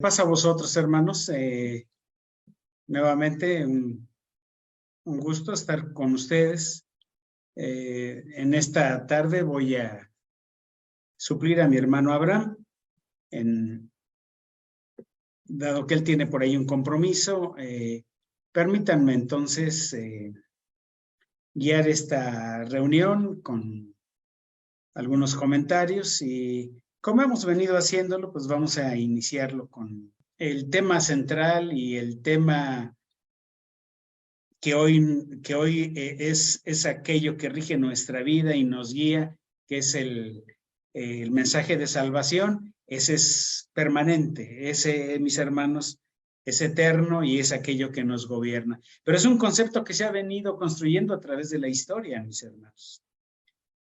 Pasa a vosotros, hermanos. Nuevamente, un gusto estar con ustedes. En esta tarde voy a suplir a mi hermano Abraham, dado que él tiene por ahí un compromiso. Permítanme entonces guiar esta reunión con algunos comentarios y como hemos venido haciéndolo, pues vamos a iniciarlo con el tema central y el tema que hoy es aquello que rige nuestra vida y nos guía, que es el mensaje de salvación. Ese es permanente, ese, mis hermanos, es eterno y es aquello que nos gobierna. Pero es un concepto que se ha venido construyendo a través de la historia, mis hermanos.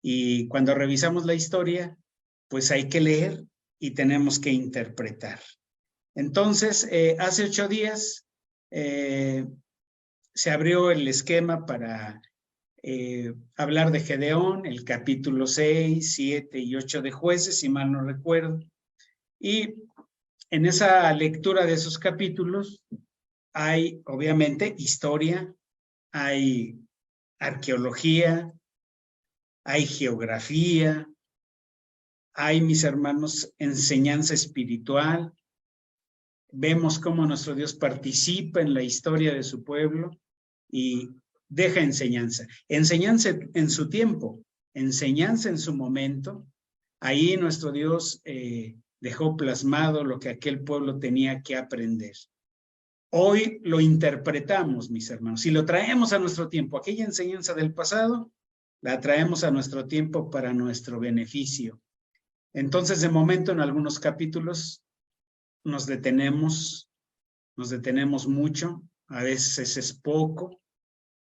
Y cuando revisamos la historia, pues hay que leer y tenemos que interpretar. Entonces, hace 8 días se abrió el esquema para hablar de Gedeón, el capítulo 6, 7 y 8 de Jueces, si mal no recuerdo. Y en esa lectura de esos capítulos hay, obviamente, historia, hay arqueología, hay geografía, hay, mis hermanos, enseñanza espiritual. Vemos cómo nuestro Dios participa en la historia de su pueblo y deja enseñanza. Enseñanza en su tiempo, enseñanza en su momento. Ahí nuestro Dios dejó plasmado lo que aquel pueblo tenía que aprender. Hoy lo interpretamos, mis hermanos, y lo traemos a nuestro tiempo. Aquella enseñanza del pasado la traemos a nuestro tiempo para nuestro beneficio. Entonces, de momento, en algunos capítulos nos detenemos mucho, a veces es poco,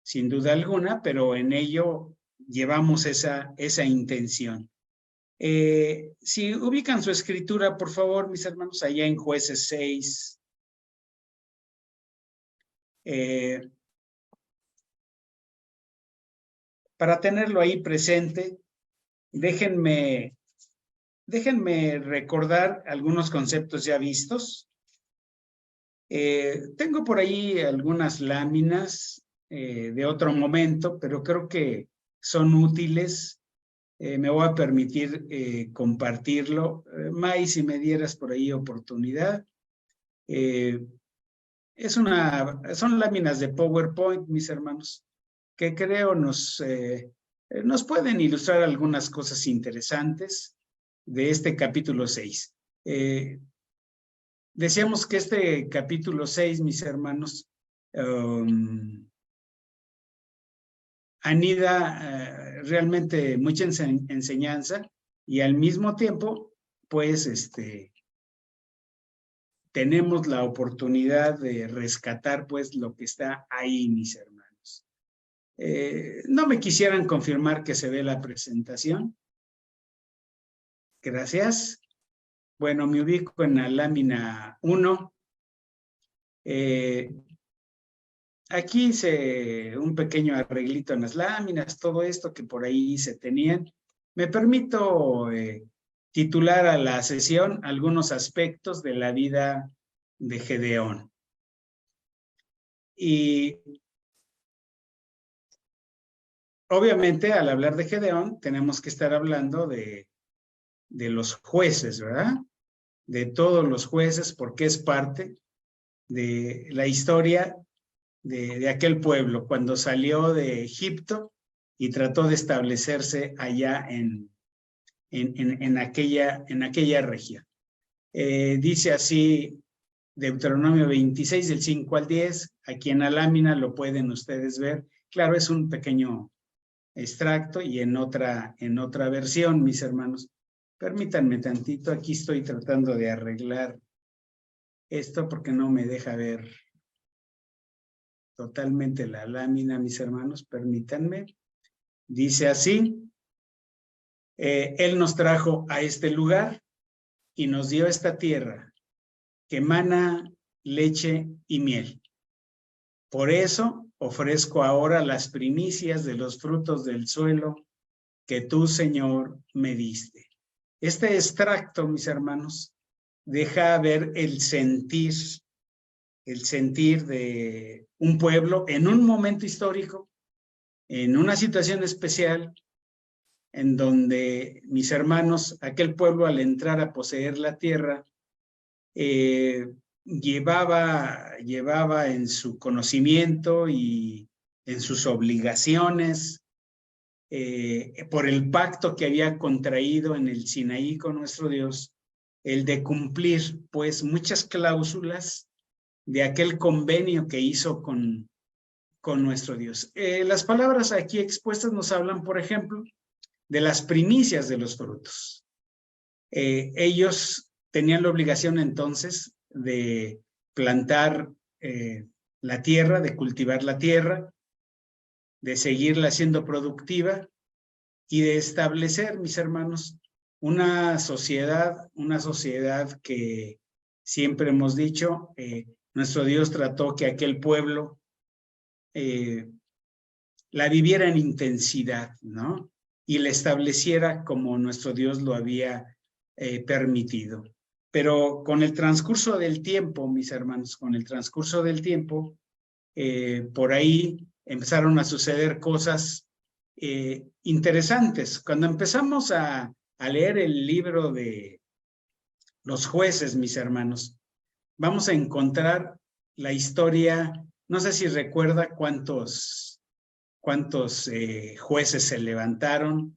sin duda alguna, pero en ello llevamos esa intención. Si ubican su escritura, por favor, mis hermanos, allá en Jueces 6. Para tenerlo ahí presente, déjenme recordar algunos conceptos ya vistos. Tengo por ahí algunas láminas de otro momento, pero creo que son útiles. Me voy a permitir compartirlo. May, si me dieras por ahí oportunidad. Son láminas de PowerPoint, mis hermanos, que creo nos pueden ilustrar algunas cosas interesantes de este capítulo 6. Decíamos que este capítulo 6, mis hermanos, anida realmente mucha enseñanza y al mismo tiempo, pues, tenemos la oportunidad de rescatar, pues, lo que está ahí, mis hermanos. No me quisieran confirmar que se ve la presentación. Gracias. Bueno, me ubico en la lámina 1. Aquí hice un pequeño arreglito en las láminas, todo esto que por ahí se tenían. Me permito titular a la sesión algunos aspectos de la vida de Gedeón. Y obviamente al hablar de Gedeón tenemos que estar hablando de los jueces, ¿verdad? De todos los jueces, porque es parte de la historia de aquel pueblo cuando salió de Egipto y trató de establecerse allá en aquella región. Dice así Deuteronomio 26, del 5 al 10, aquí en la lámina lo pueden ustedes ver. Claro, es un pequeño extracto y en otra versión, mis hermanos. Permítanme tantito, aquí estoy tratando de arreglar esto porque no me deja ver totalmente la lámina, mis hermanos, permítanme. Dice así, Él nos trajo a este lugar y nos dio esta tierra que mana leche y miel. Por eso ofrezco ahora las primicias de los frutos del suelo que tú, Señor, me diste. Este extracto, mis hermanos, deja ver el sentir de un pueblo en un momento histórico, en una situación especial, en donde mis hermanos, aquel pueblo al entrar a poseer la tierra, llevaba en su conocimiento y en sus obligaciones, por el pacto que había contraído en el Sinaí con nuestro Dios, el de cumplir pues muchas cláusulas de aquel convenio que hizo con nuestro Dios. Las palabras aquí expuestas nos hablan, por ejemplo, de las primicias de los frutos. Ellos tenían la obligación entonces de plantar la tierra, de cultivar la tierra, de seguirla siendo productiva y de establecer, mis hermanos, una sociedad que siempre hemos dicho, nuestro Dios trató que aquel pueblo la viviera en intensidad, ¿no? Y la estableciera como nuestro Dios lo había permitido. Pero con el transcurso del tiempo, mis hermanos, con el transcurso del tiempo, por ahí empezaron a suceder cosas interesantes. Cuando empezamos a leer el libro de los jueces, mis hermanos, vamos a encontrar la historia, no sé si recuerda cuántos jueces se levantaron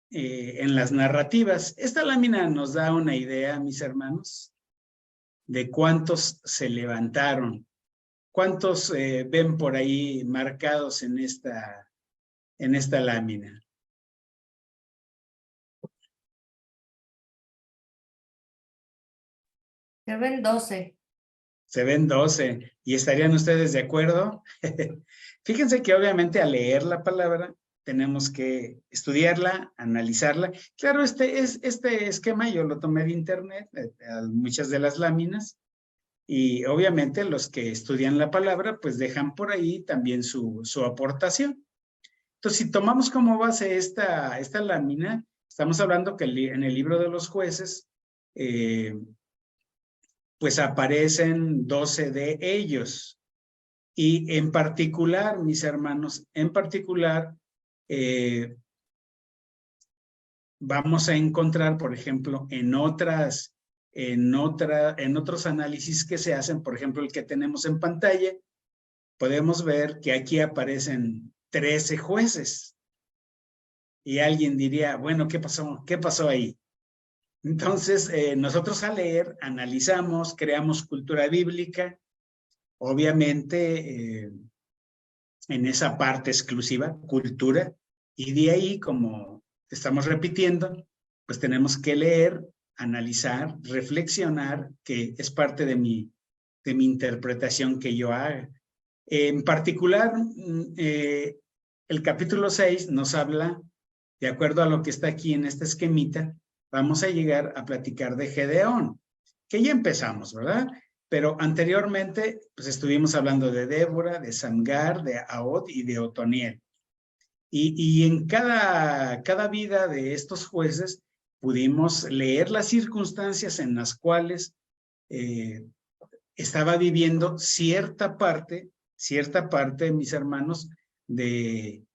en las narrativas. Esta lámina nos da una idea, mis hermanos, de cuántos se levantaron. ¿Cuántos ven por ahí marcados en esta lámina? Se ven 12. Se ven 12. ¿Y estarían ustedes de acuerdo? Fíjense que obviamente al leer la palabra tenemos que estudiarla, analizarla. Claro, este esquema yo lo tomé de internet, muchas de las láminas, y obviamente los que estudian la palabra pues dejan por ahí también su aportación. Entonces, si tomamos como base esta lámina, estamos hablando que en el libro de los jueces, pues aparecen 12 de ellos. Y en particular, mis hermanos, en particular, vamos a encontrar, por ejemplo, en otros análisis que se hacen, por ejemplo, el que tenemos en pantalla, podemos ver que aquí aparecen 13 jueces. Y alguien diría, bueno, ¿qué pasó? ¿Qué pasó ahí? Entonces, nosotros al leer, analizamos, creamos cultura bíblica, obviamente en esa parte exclusiva, cultura, y de ahí, como estamos repitiendo, pues tenemos que leer, analizar, reflexionar, que es parte de mi interpretación que yo haga. En particular, el capítulo 6 nos habla, de acuerdo a lo que está aquí en este esquemita, vamos a llegar a platicar de Gedeón, que ya empezamos, ¿verdad? Pero anteriormente, pues estuvimos hablando de Débora, de Samgar, de Ahod y de Otoniel. Y en cada vida de estos jueces pudimos leer las circunstancias en las cuales estaba viviendo cierta parte, mis hermanos, del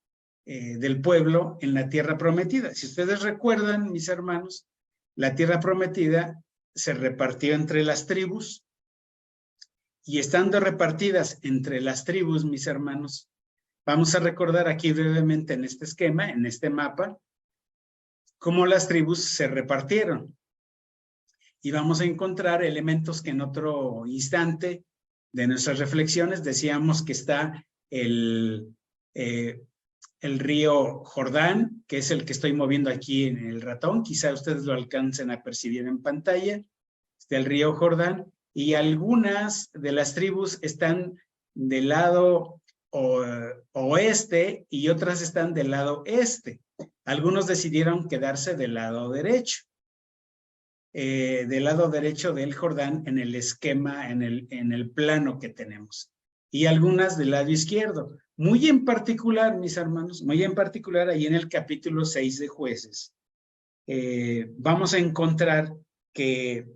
pueblo en la tierra prometida. Si ustedes recuerdan, mis hermanos, la tierra prometida se repartió entre las tribus, y estando repartidas entre las tribus, mis hermanos, vamos a recordar aquí brevemente en este esquema, en este mapa, cómo las tribus se repartieron. Y vamos a encontrar elementos que en otro instante de nuestras reflexiones decíamos que está el río Jordán, que es el que estoy moviendo aquí en el ratón, quizá ustedes lo alcancen a percibir en pantalla, está el río Jordán, y algunas de las tribus están del lado oeste y otras están del lado este. Algunos decidieron quedarse del lado derecho. Del lado derecho del Jordán en el esquema, en el plano que tenemos. Y algunas del lado izquierdo. Muy en particular, mis hermanos, muy en particular ahí en el capítulo 6 de Jueces, vamos a encontrar que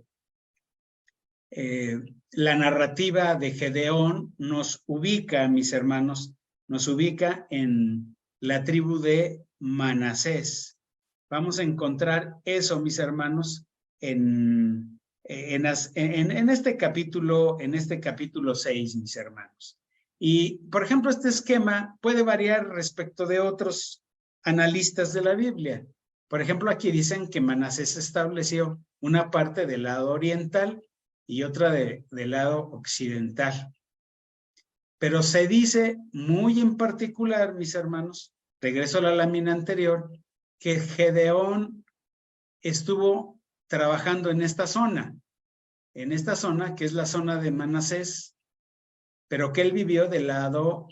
la narrativa de Gedeón nos ubica, mis hermanos, nos ubica en la tribu de Manasés. Vamos a encontrar eso, mis hermanos, en este capítulo 6, mis hermanos. Y, por ejemplo, este esquema puede variar respecto de otros analistas de la Biblia. Por ejemplo, aquí dicen que Manasés estableció una parte del lado oriental y otra del lado occidental. Pero se dice muy en particular, mis hermanos, regreso a la lámina anterior, que Gedeón estuvo trabajando en esta zona que es la zona de Manasés, pero que él vivió del lado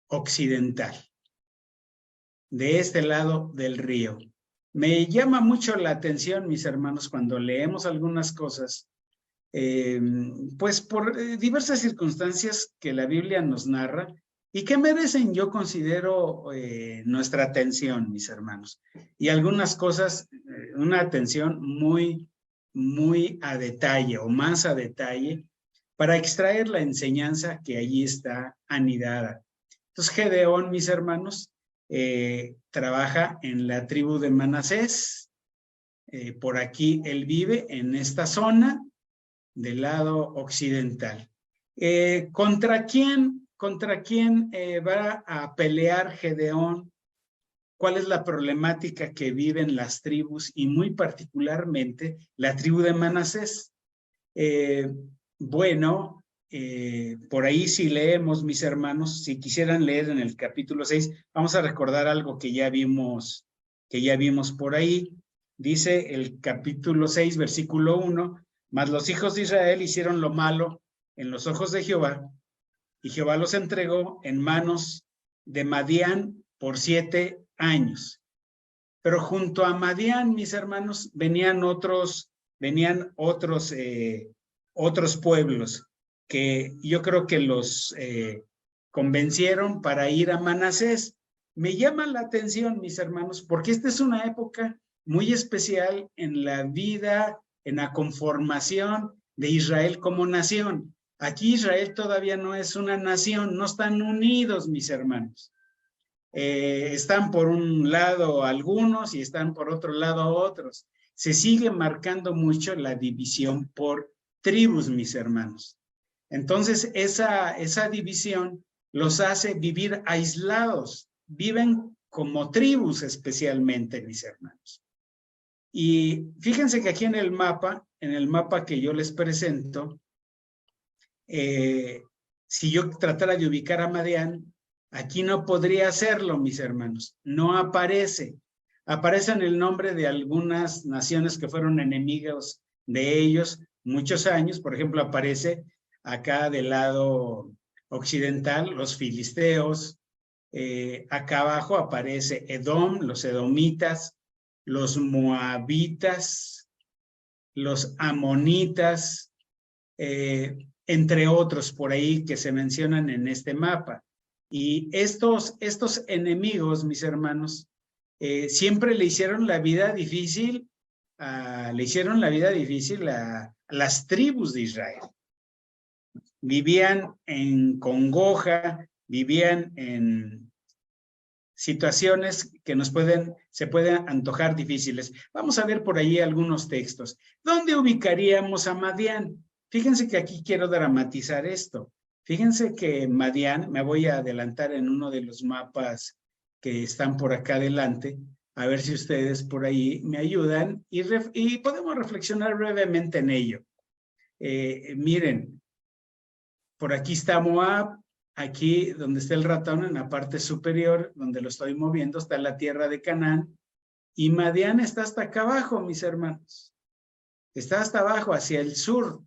occidental, de este lado del río. Me llama mucho la atención, mis hermanos, cuando leemos algunas cosas, pues por diversas circunstancias que la Biblia nos narra y que merecen, yo considero, nuestra atención, mis hermanos. Y algunas cosas, una atención muy, muy a detalle o más a detalle para extraer la enseñanza que allí está anidada. Entonces, Gedeón, mis hermanos, trabaja en la tribu de Manasés. Por aquí él vive en esta zona del lado occidental. ¿Contra quién va a pelear Gedeón? ¿Cuál es la problemática que viven las tribus y muy particularmente la tribu de Manasés? Bueno, por ahí si leemos, mis hermanos, si quisieran leer en el capítulo 6, vamos a recordar algo que ya vimos por ahí. Dice el capítulo 6, versículo 1, mas los hijos de Israel hicieron lo malo en los ojos de Jehová, y Jehová los entregó en manos de Madián por 7 años. Pero junto a Madián, mis hermanos, venían otros pueblos que yo creo que los convencieron para ir a Manasés. Me llama la atención, mis hermanos, porque esta es una época muy especial en la vida, en la conformación de Israel como nación. Aquí Israel todavía no es una nación, no están unidos, mis hermanos. Están por un lado algunos y están por otro lado otros. Se sigue marcando mucho la división por tribus, mis hermanos. Entonces, esa división los hace vivir aislados, viven como tribus especialmente, mis hermanos. Y fíjense que aquí en el mapa que yo les presento, si yo tratara de ubicar a Madián, aquí no podría hacerlo, mis hermanos. No aparece. Aparece en el nombre de algunas naciones que fueron enemigos de ellos muchos años. Por ejemplo, aparece acá del lado occidental los filisteos. Acá abajo aparece Edom, los edomitas, los moabitas, los amonitas, entre otros por ahí que se mencionan en este mapa. Y estos enemigos, mis hermanos, siempre le hicieron la vida difícil a las tribus de Israel. Vivían en congoja, vivían en situaciones que se pueden antojar difíciles. Vamos a ver por ahí algunos textos. ¿Dónde ubicaríamos a Madián? Fíjense que aquí quiero dramatizar esto. Fíjense que Madián, me voy a adelantar en uno de los mapas que están por acá adelante, a ver si ustedes por ahí me ayudan y podemos reflexionar brevemente en ello. Miren, por aquí está Moab. Aquí donde está el ratón, en la parte superior, donde lo estoy moviendo, está la tierra de Canaán. Y Madián está hasta acá abajo, mis hermanos. Está hasta abajo, hacia el sur,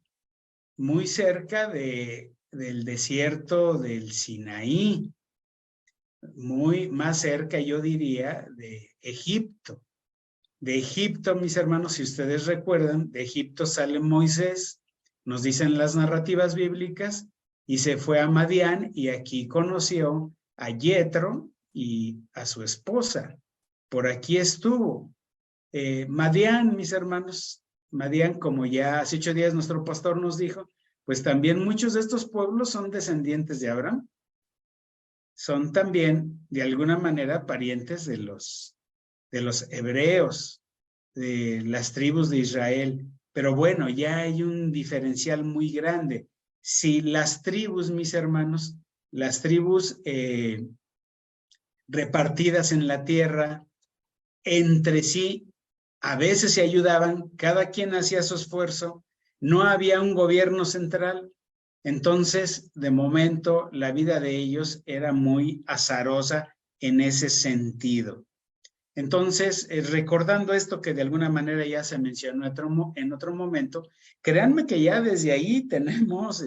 muy cerca del desierto del Sinaí. Muy más cerca, yo diría, de Egipto. De Egipto, mis hermanos, si ustedes recuerdan, de Egipto sale Moisés, nos dicen las narrativas bíblicas, y se fue a Madián y aquí conoció a Yetro y a su esposa. Por aquí estuvo. Madián, mis hermanos, Madián, como ya hace 8 días nuestro pastor nos dijo, pues también muchos de estos pueblos son descendientes de Abraham. Son también, de alguna manera, parientes de los hebreos, de las tribus de Israel. Pero bueno, ya hay un diferencial muy grande. Si las tribus, mis hermanos, las tribus repartidas en la tierra, entre sí, a veces se ayudaban, cada quien hacía su esfuerzo, no había un gobierno central, entonces, de momento, la vida de ellos era muy azarosa en ese sentido. Entonces, recordando esto que de alguna manera ya se mencionó en otro momento, créanme que ya desde ahí tenemos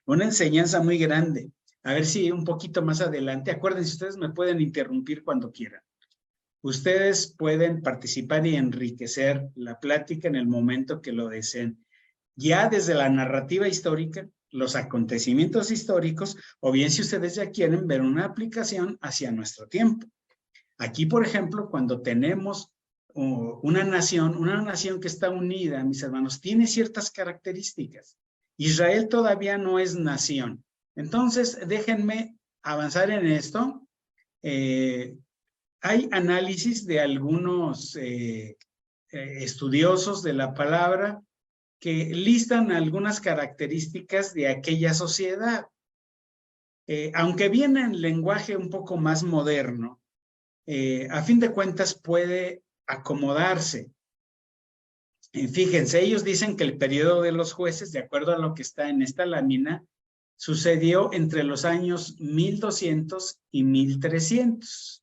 una enseñanza muy grande. A ver si un poquito más adelante, acuérdense, ustedes me pueden interrumpir cuando quieran. Ustedes pueden participar y enriquecer la plática en el momento que lo deseen. Ya desde la narrativa histórica, los acontecimientos históricos, o bien si ustedes ya quieren ver una aplicación hacia nuestro tiempo. Aquí, por ejemplo, cuando tenemos una nación que está unida, mis hermanos, tiene ciertas características. Israel todavía no es nación. Entonces, déjenme avanzar en esto. Hay análisis de algunos estudiosos de la palabra que listan algunas características de aquella sociedad. Aunque viene en lenguaje un poco más moderno, a fin de cuentas puede acomodarse. Fíjense, ellos dicen que el periodo de los jueces, de acuerdo a lo que está en esta lámina, sucedió entre los años 1200 y 1300.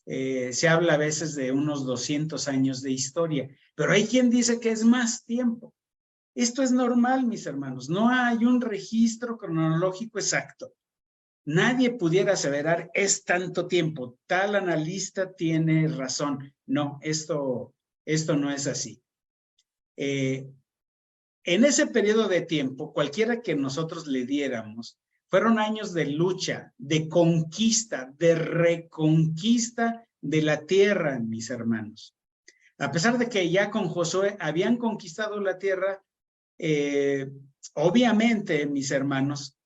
Se habla a veces de unos 200 años de historia, pero hay quien dice que es más tiempo. Esto es normal, mis hermanos, no hay un registro cronológico exacto. Nadie pudiera aseverar es tanto tiempo, tal analista tiene razón. No, esto no es así. En ese periodo de tiempo, cualquiera que nosotros le diéramos, fueron años de lucha, de conquista, de reconquista de la tierra, mis hermanos. A pesar de que ya con Josué habían conquistado la tierra, obviamente, mis hermanos,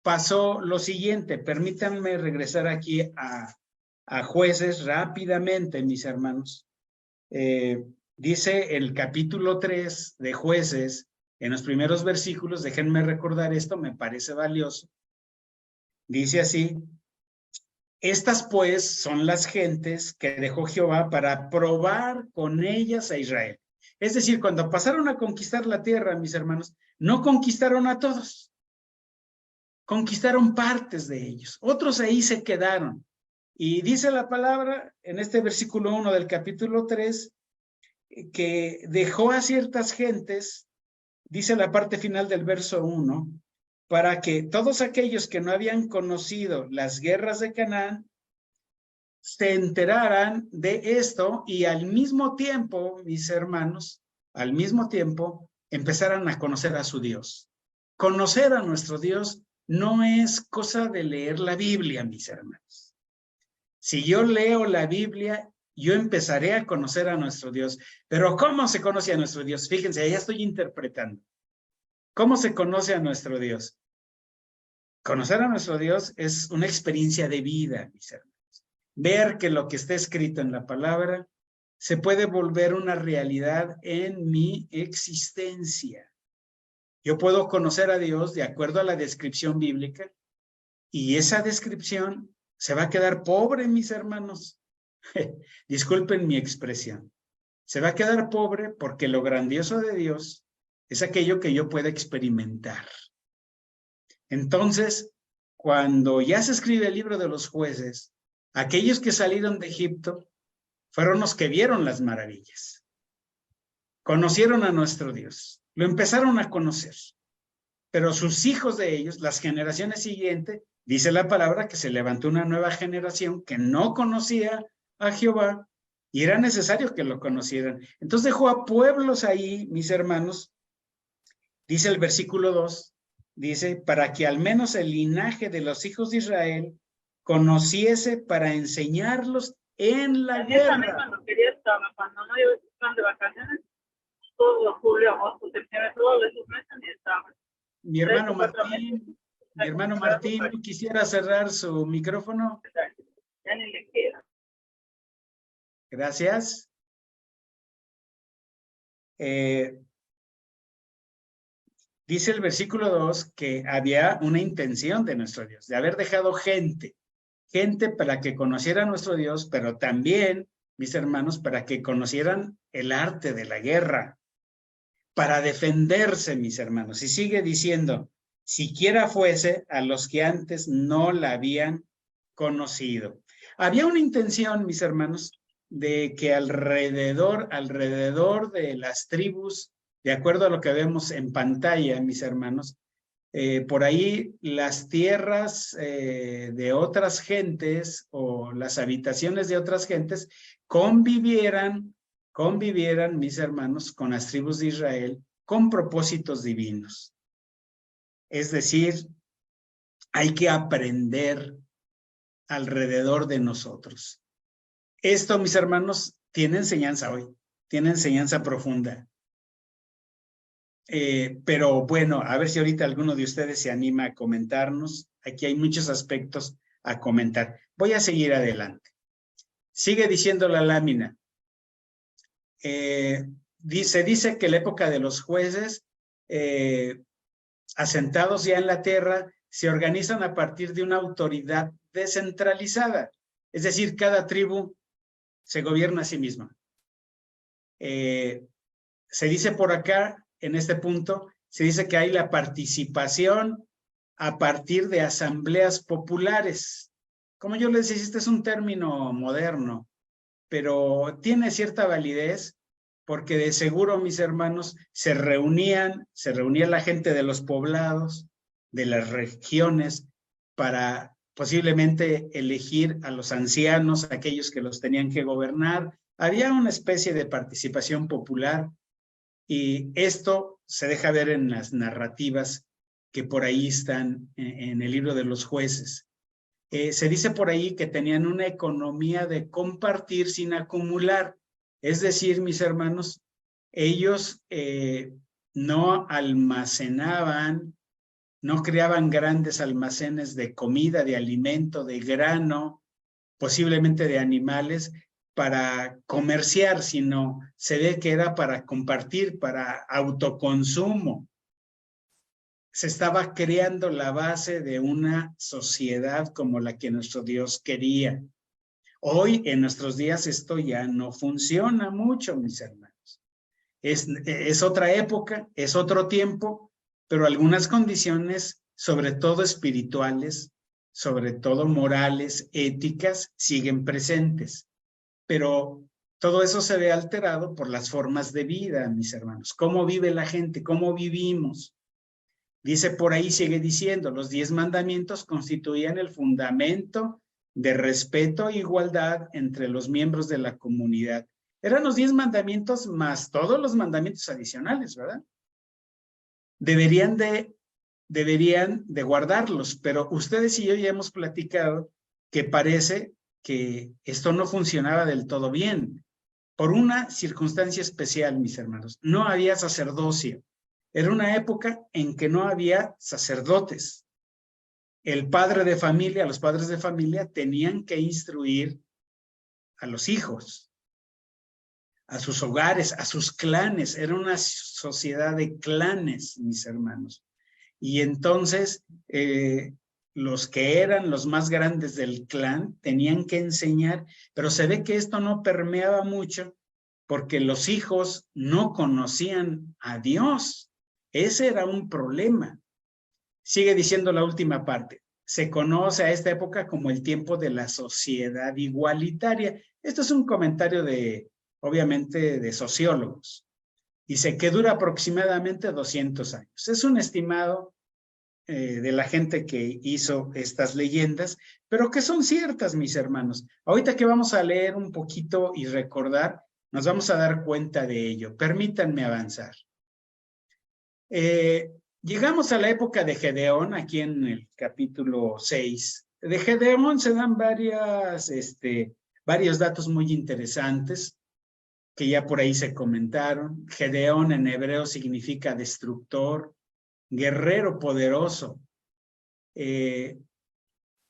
pasó lo siguiente. Permítanme regresar aquí a Jueces rápidamente, mis hermanos. Dice el capítulo 3 de Jueces, en los primeros versículos, déjenme recordar esto, me parece valioso. Dice así: estas pues son las gentes que dejó Jehová para probar con ellas a Israel. Es decir, cuando pasaron a conquistar la tierra, mis hermanos, no conquistaron a todos. Conquistaron partes de ellos. Otros ahí se quedaron. Y dice la palabra en este versículo 1 del capítulo 3 que dejó a ciertas gentes, dice la parte final del verso 1, para que todos aquellos que no habían conocido las guerras de Canaán se enteraran de esto y al mismo tiempo, mis hermanos, al mismo tiempo empezaran a conocer a su Dios. Conocer a nuestro Dios no es cosa de leer la Biblia, mis hermanos. Si yo leo la Biblia, yo empezaré a conocer a nuestro Dios. Pero ¿cómo se conoce a nuestro Dios? Fíjense, ya estoy interpretando. ¿Cómo se conoce a nuestro Dios? Conocer a nuestro Dios es una experiencia de vida, mis hermanos. Ver que lo que está escrito en la palabra se puede volver una realidad en mi existencia. Yo puedo conocer a Dios de acuerdo a la descripción bíblica y esa descripción se va a quedar pobre, mis hermanos. Disculpen mi expresión. Se va a quedar pobre porque lo grandioso de Dios es aquello que yo pueda experimentar. Entonces, cuando ya se escribe el libro de los jueces, aquellos que salieron de Egipto fueron los que vieron las maravillas. Conocieron a nuestro Dios, lo empezaron a conocer. Pero sus hijos de ellos, las generaciones siguientes, dice la palabra que se levantó una nueva generación que no conocía a Jehová y era necesario que lo conocieran. Entonces dejó a pueblos ahí, mis hermanos, dice el versículo 2, dice, para que al menos el linaje de los hijos de Israel conociese para enseñarlos en la guerra. Cuando no iban de vacaciones, todo julio, agosto, septiembre, todos esos meses ni estaba. Mi hermano Martín, ¿quisiera cerrar su micrófono? Ya ni le queda. Gracias. Dice el versículo 2 que había una intención de nuestro Dios, de haber dejado gente para que conocieran a nuestro Dios, pero también, mis hermanos, para que conocieran el arte de la guerra, para defenderse, mis hermanos. Y sigue diciendo, siquiera fuese a los que antes no la habían conocido. Había una intención, mis hermanos, de que alrededor de las tribus, de acuerdo a lo que vemos en pantalla, mis hermanos, por ahí las tierras de otras gentes o las habitaciones de otras gentes convivieran, mis hermanos, con las tribus de Israel con propósitos divinos. Es decir, hay que aprender alrededor de nosotros. Esto, mis hermanos, tiene enseñanza hoy, tiene enseñanza profunda. Pero bueno, a ver si ahorita alguno de ustedes se anima a comentarnos. Aquí hay muchos aspectos a comentar. Voy a seguir adelante. Sigue diciendo la lámina. Dice que la época de los jueces asentados ya en la tierra se organizan a partir de una autoridad descentralizada. Es decir, cada tribu se gobierna a sí misma. Se dice por acá, en este punto, se dice que hay la participación a partir de asambleas populares. Como yo les decía, este es un término moderno, pero tiene cierta validez porque de seguro, mis hermanos, se reunía la gente de los poblados, de las regiones, para posiblemente elegir a los ancianos, aquellos que los tenían que gobernar. Había una especie de participación popular y esto se deja ver en las narrativas que por ahí están en el libro de los jueces. Se dice por ahí que tenían una economía de compartir sin acumular. Es decir, mis hermanos, ellos no almacenaban, no creaban grandes almacenes de comida, de alimento, de grano, posiblemente de animales, para comerciar, sino se ve que era para compartir, para autoconsumo. Se estaba creando la base de una sociedad como la que nuestro Dios quería. Hoy, en nuestros días, esto ya no funciona mucho, mis hermanos. Es otra época, es otro tiempo, pero algunas condiciones, sobre todo espirituales, sobre todo morales, éticas, siguen presentes. Pero todo eso se ve alterado por las formas de vida, mis hermanos. ¿Cómo vive la gente? ¿Cómo vivimos? Dice por ahí, sigue diciendo, los 10 mandamientos constituían el fundamento de respeto e igualdad entre los miembros de la comunidad. Eran los 10 mandamientos más todos los mandamientos adicionales, ¿verdad? Deberían de guardarlos, pero ustedes y yo ya hemos platicado que parece que esto no funcionaba del todo bien. Por una circunstancia especial, mis hermanos, no había sacerdocio. Era una época en que no había sacerdotes. Los padres de familia tenían que instruir a los hijos, a sus hogares, a sus clanes. Era una sociedad de clanes, mis hermanos. Y entonces, los que eran los más grandes del clan tenían que enseñar, pero se ve que esto no permeaba mucho porque los hijos no conocían a Dios. Ese era un problema. Sigue diciendo la última parte. Se conoce a esta época como el tiempo de la sociedad igualitaria. Esto es un comentario obviamente, de sociólogos. Dice que dura aproximadamente 200 años. Es un estimado de la gente que hizo estas leyendas, pero que son ciertas, mis hermanos. Ahorita que vamos a leer un poquito y recordar, nos vamos a dar cuenta de ello. Permítanme avanzar. Llegamos a la época de Gedeón, aquí en el capítulo 6. De Gedeón se dan varios datos muy interesantes que ya por ahí se comentaron. Gedeón en hebreo significa destructor, guerrero poderoso. Y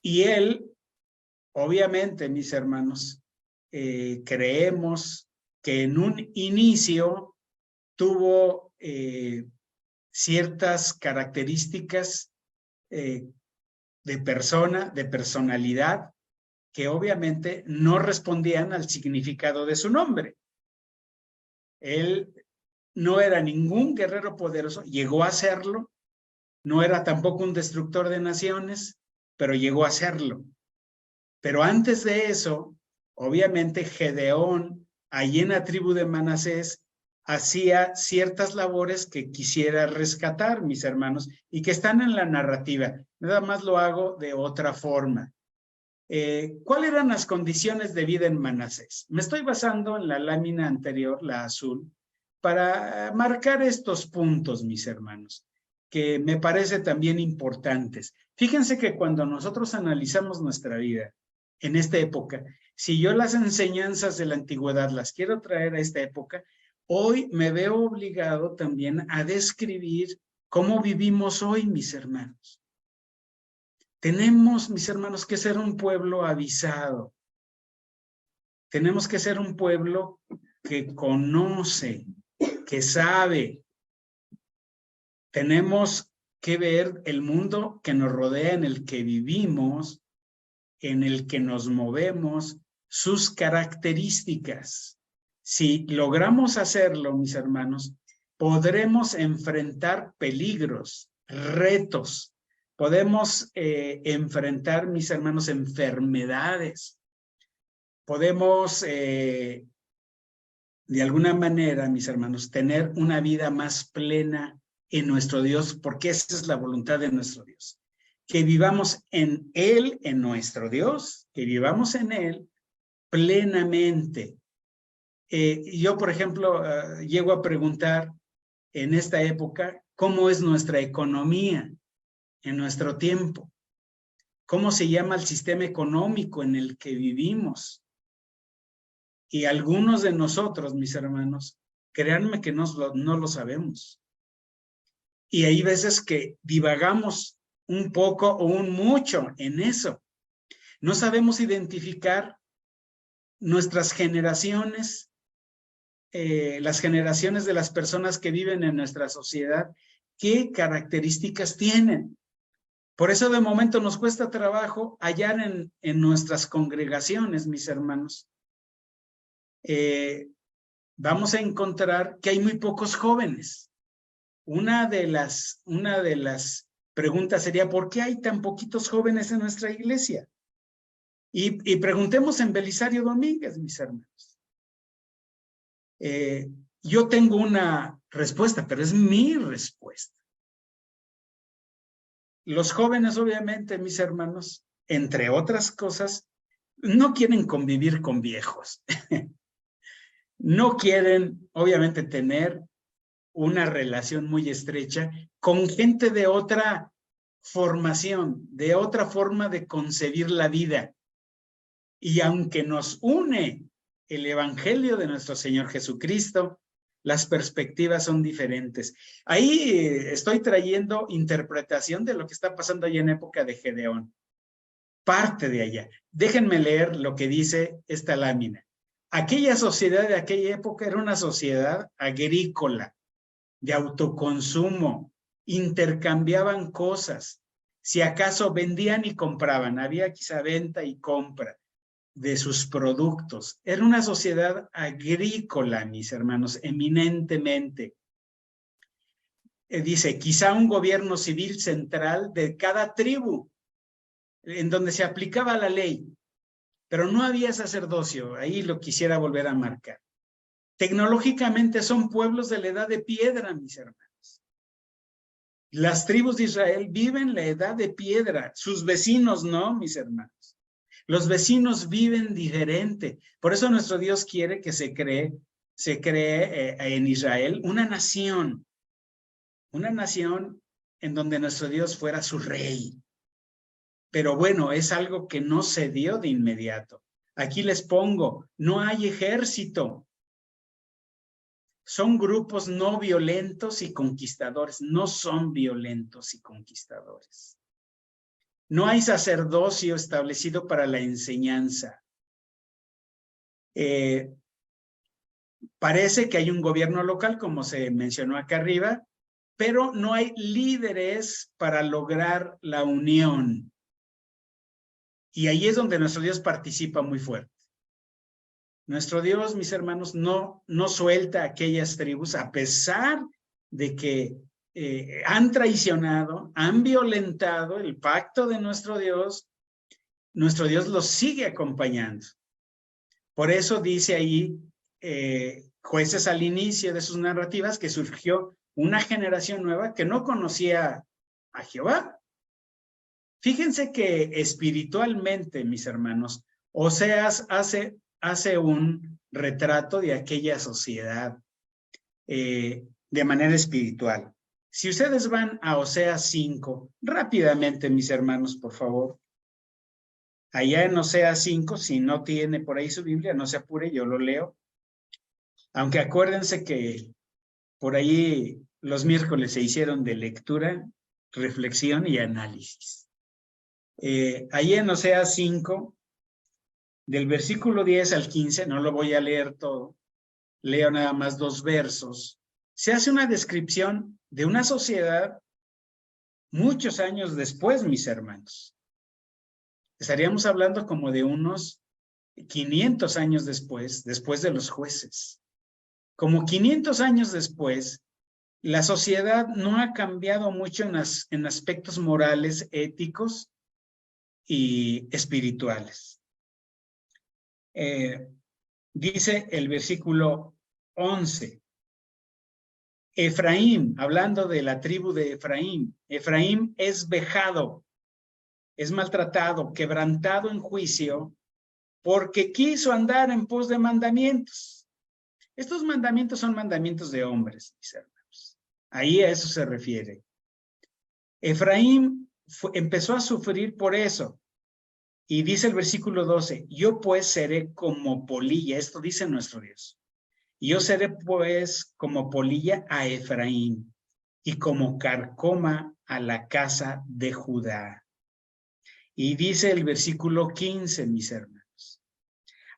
él, obviamente, mis hermanos, creemos que en un inicio tuvo ciertas características de persona, de personalidad, que obviamente no respondían al significado de su nombre. Él no era ningún guerrero poderoso, llegó a serlo, no era tampoco un destructor de naciones, pero llegó a serlo. Pero antes de eso, obviamente Gedeón, allí en la tribu de Manasés, hacía ciertas labores que quisiera rescatar, mis hermanos, y que están en la narrativa. Nada más lo hago de otra forma. ¿Cuáles eran las condiciones de vida en Manasés? Me estoy basando en la lámina anterior, la azul, para marcar estos puntos, mis hermanos, que me parece también importantes. Fíjense que cuando nosotros analizamos nuestra vida en esta época, si yo las enseñanzas de la antigüedad las quiero traer a esta época, hoy me veo obligado también a describir cómo vivimos hoy, mis hermanos. Tenemos, mis hermanos, que ser un pueblo avisado. Tenemos que ser un pueblo que conoce, que sabe. Tenemos que ver el mundo que nos rodea, en el que vivimos, en el que nos movemos, sus características. Si logramos hacerlo, mis hermanos, podremos enfrentar peligros, retos. Podemos enfrentar, mis hermanos, enfermedades. Podemos, de alguna manera, mis hermanos, tener una vida más plena en nuestro Dios, porque esa es la voluntad de nuestro Dios. Que vivamos en Él, en nuestro Dios, que vivamos en Él plenamente. Yo, por ejemplo, llego a preguntar en esta época, ¿cómo es nuestra economía en nuestro tiempo? ¿Cómo se llama el sistema económico en el que vivimos? Y algunos de nosotros, mis hermanos, créanme que no lo sabemos. Y hay veces que divagamos un poco o un mucho en eso. No sabemos identificar nuestras generaciones, las generaciones de las personas que viven en nuestra sociedad, qué características tienen. Por eso de momento nos cuesta trabajo hallar en nuestras congregaciones, mis hermanos. Vamos a encontrar que hay muy pocos jóvenes. Una de las preguntas sería, ¿por qué hay tan poquitos jóvenes en nuestra iglesia? Y preguntemos en Belisario Domínguez, mis hermanos. Yo tengo una respuesta, pero es mi respuesta. Los jóvenes, obviamente, mis hermanos, entre otras cosas, no quieren convivir con viejos. No quieren, obviamente, tener una relación muy estrecha con gente de otra formación, de otra forma de concebir la vida. Y aunque nos une el Evangelio de nuestro Señor Jesucristo, las perspectivas son diferentes. Ahí estoy trayendo interpretación de lo que está pasando allá en época de Gedeón. Parte de allá. Déjenme leer lo que dice esta lámina. Aquella sociedad de aquella época era una sociedad agrícola, de autoconsumo, intercambiaban cosas, si acaso vendían y compraban, había quizá venta y compra de sus productos. Era una sociedad agrícola, mis hermanos, eminentemente. Dice, quizá un gobierno civil central de cada tribu, en donde se aplicaba la ley, pero no había sacerdocio. Ahí lo quisiera volver a marcar. Tecnológicamente son pueblos de la edad de piedra, mis hermanos. Las tribus de Israel viven la edad de piedra, sus vecinos no, mis hermanos. Los vecinos viven diferente. Por eso nuestro Dios quiere que se cree en Israel una nación en donde nuestro Dios fuera su rey. Pero bueno, es algo que no se dio de inmediato. Aquí les pongo, no hay ejército. son grupos no violentos y conquistadores. No son violentos y conquistadores. No hay sacerdocio establecido para la enseñanza. Parece que hay un gobierno local, como se mencionó acá arriba, pero no hay líderes para lograr la unión. Y ahí es donde nuestro Dios participa muy fuerte. Nuestro Dios, mis hermanos, no suelta a aquellas tribus a pesar de que han traicionado, han violentado el pacto de nuestro Dios los sigue acompañando. Por eso dice ahí Jueces al inicio de sus narrativas que surgió una generación nueva que no conocía a Jehová. Fíjense que espiritualmente, mis hermanos, Oseas hace un retrato de aquella sociedad de manera espiritual. Si ustedes van a Oseas 5, rápidamente, mis hermanos, por favor. Allá en Oseas 5, si no tiene por ahí su Biblia, no se apure, yo lo leo. Aunque acuérdense que por ahí los miércoles se hicieron de lectura, reflexión y análisis. Allí en Oseas 5, del versículo 10 al 15, no lo voy a leer todo, leo nada más 2 versos, se hace una descripción de una sociedad muchos años después, mis hermanos. Estaríamos hablando como de unos 500 años después de los jueces. Como 500 años después, la sociedad no ha cambiado mucho en aspectos morales, éticos y espirituales. Dice el versículo 11, Efraín, hablando de la tribu de Efraín, Efraín es vejado, es maltratado, quebrantado en juicio, porque quiso andar en pos de mandamientos. Estos mandamientos son mandamientos de hombres, mis hermanos. Ahí a eso se refiere. Efraín empezó a sufrir por eso. Y dice el versículo 12, yo pues seré como polilla, esto dice nuestro Dios. Yo seré pues como polilla a Efraín y como carcoma a la casa de Judá. Y dice el versículo 15, mis hermanos,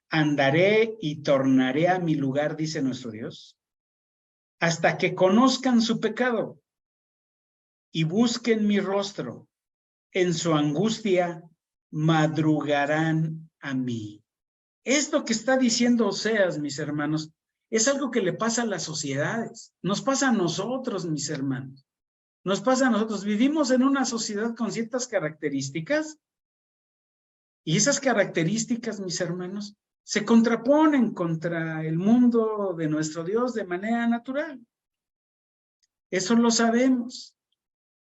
andaré y tornaré a mi lugar, dice nuestro Dios, hasta que conozcan su pecado y busquen mi rostro. En su angustia madrugarán a mí. Esto que está diciendo Oseas, mis hermanos, es algo que le pasa a las sociedades. Nos pasa a nosotros, mis hermanos. Nos pasa a nosotros. Vivimos en una sociedad con ciertas características y esas características, mis hermanos, se contraponen contra el mundo de nuestro Dios de manera natural. Eso lo sabemos.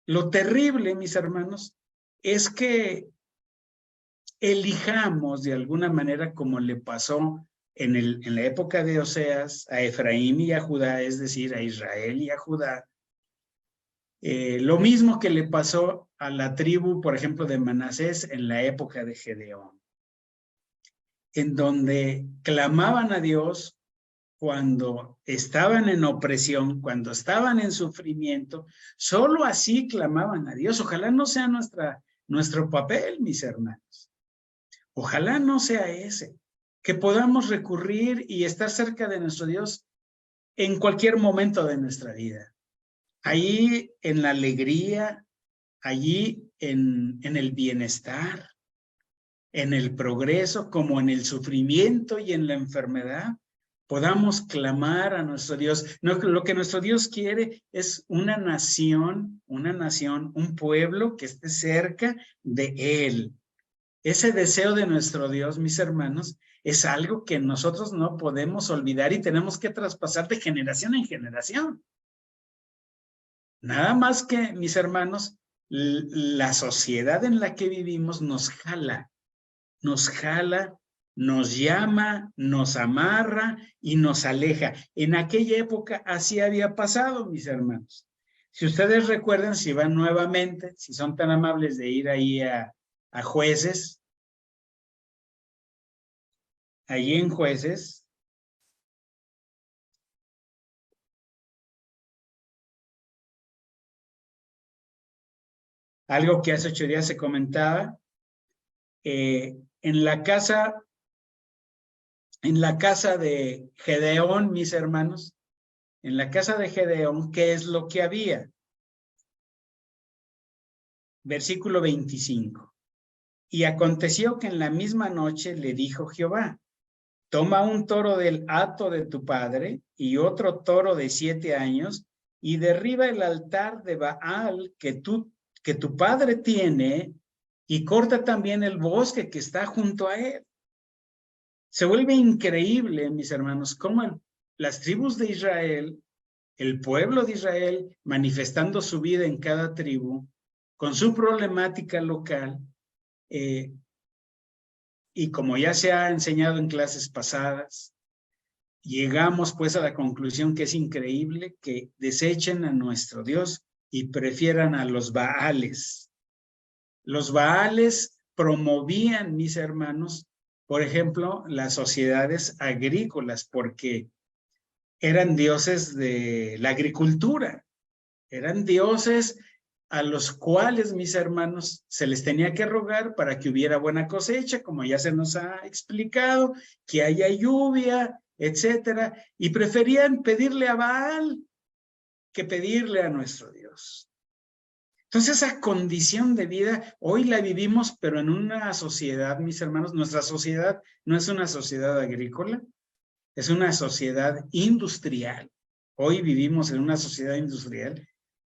Lo terrible, mis hermanos, es que elijamos de alguna manera como le pasó en la época de Oseas a Efraín y a Judá, es decir, a Israel y a Judá, lo mismo que le pasó a la tribu, por ejemplo, de Manasés en la época de Gedeón, en donde clamaban a Dios cuando estaban en opresión, cuando estaban en sufrimiento, solo así clamaban a Dios. Ojalá no sea nuestro papel, mis hermanos. Ojalá no sea ese, que podamos recurrir y estar cerca de nuestro Dios en cualquier momento de nuestra vida. Allí en la alegría, allí en el bienestar, en el progreso, como en el sufrimiento y en la enfermedad, podamos clamar a nuestro Dios. No, lo que nuestro Dios quiere es una nación, un pueblo que esté cerca de Él. Ese deseo de nuestro Dios, mis hermanos, es algo que nosotros no podemos olvidar y tenemos que traspasar de generación en generación. Nada más que, mis hermanos, la sociedad en la que vivimos nos jala, nos llama, nos amarra y nos aleja. En aquella época así había pasado, mis hermanos. Si ustedes recuerdan, si van nuevamente, si son tan amables de ir ahí a Jueces, allí en Jueces, Algo que hace 8 días se comentaba, en la casa de Gedeón, mis hermanos, en la casa de Gedeón, ¿qué es lo que había? Versículo 25. Y aconteció que en la misma noche le dijo Jehová, toma un toro del hato de tu padre y otro toro de 7 años y derriba el altar de Baal que tu padre tiene y corta también el bosque que está junto a él. Se vuelve increíble, mis hermanos, cómo las tribus de Israel, el pueblo de Israel, manifestando su vida en cada tribu, con su problemática local, y como ya se ha enseñado en clases pasadas, llegamos pues a la conclusión que es increíble que desechen a nuestro Dios y prefieran a los Baales. Los Baales promovían, mis hermanos, por ejemplo, las sociedades agrícolas, porque eran dioses de la agricultura, eran dioses a los cuales, mis hermanos, se les tenía que rogar para que hubiera buena cosecha, como ya se nos ha explicado, que haya lluvia, etcétera, y preferían pedirle a Baal que pedirle a nuestro Dios. Entonces, esa condición de vida, hoy la vivimos, pero en una sociedad, mis hermanos, nuestra sociedad no es una sociedad agrícola, es una sociedad industrial. Hoy vivimos en una sociedad industrial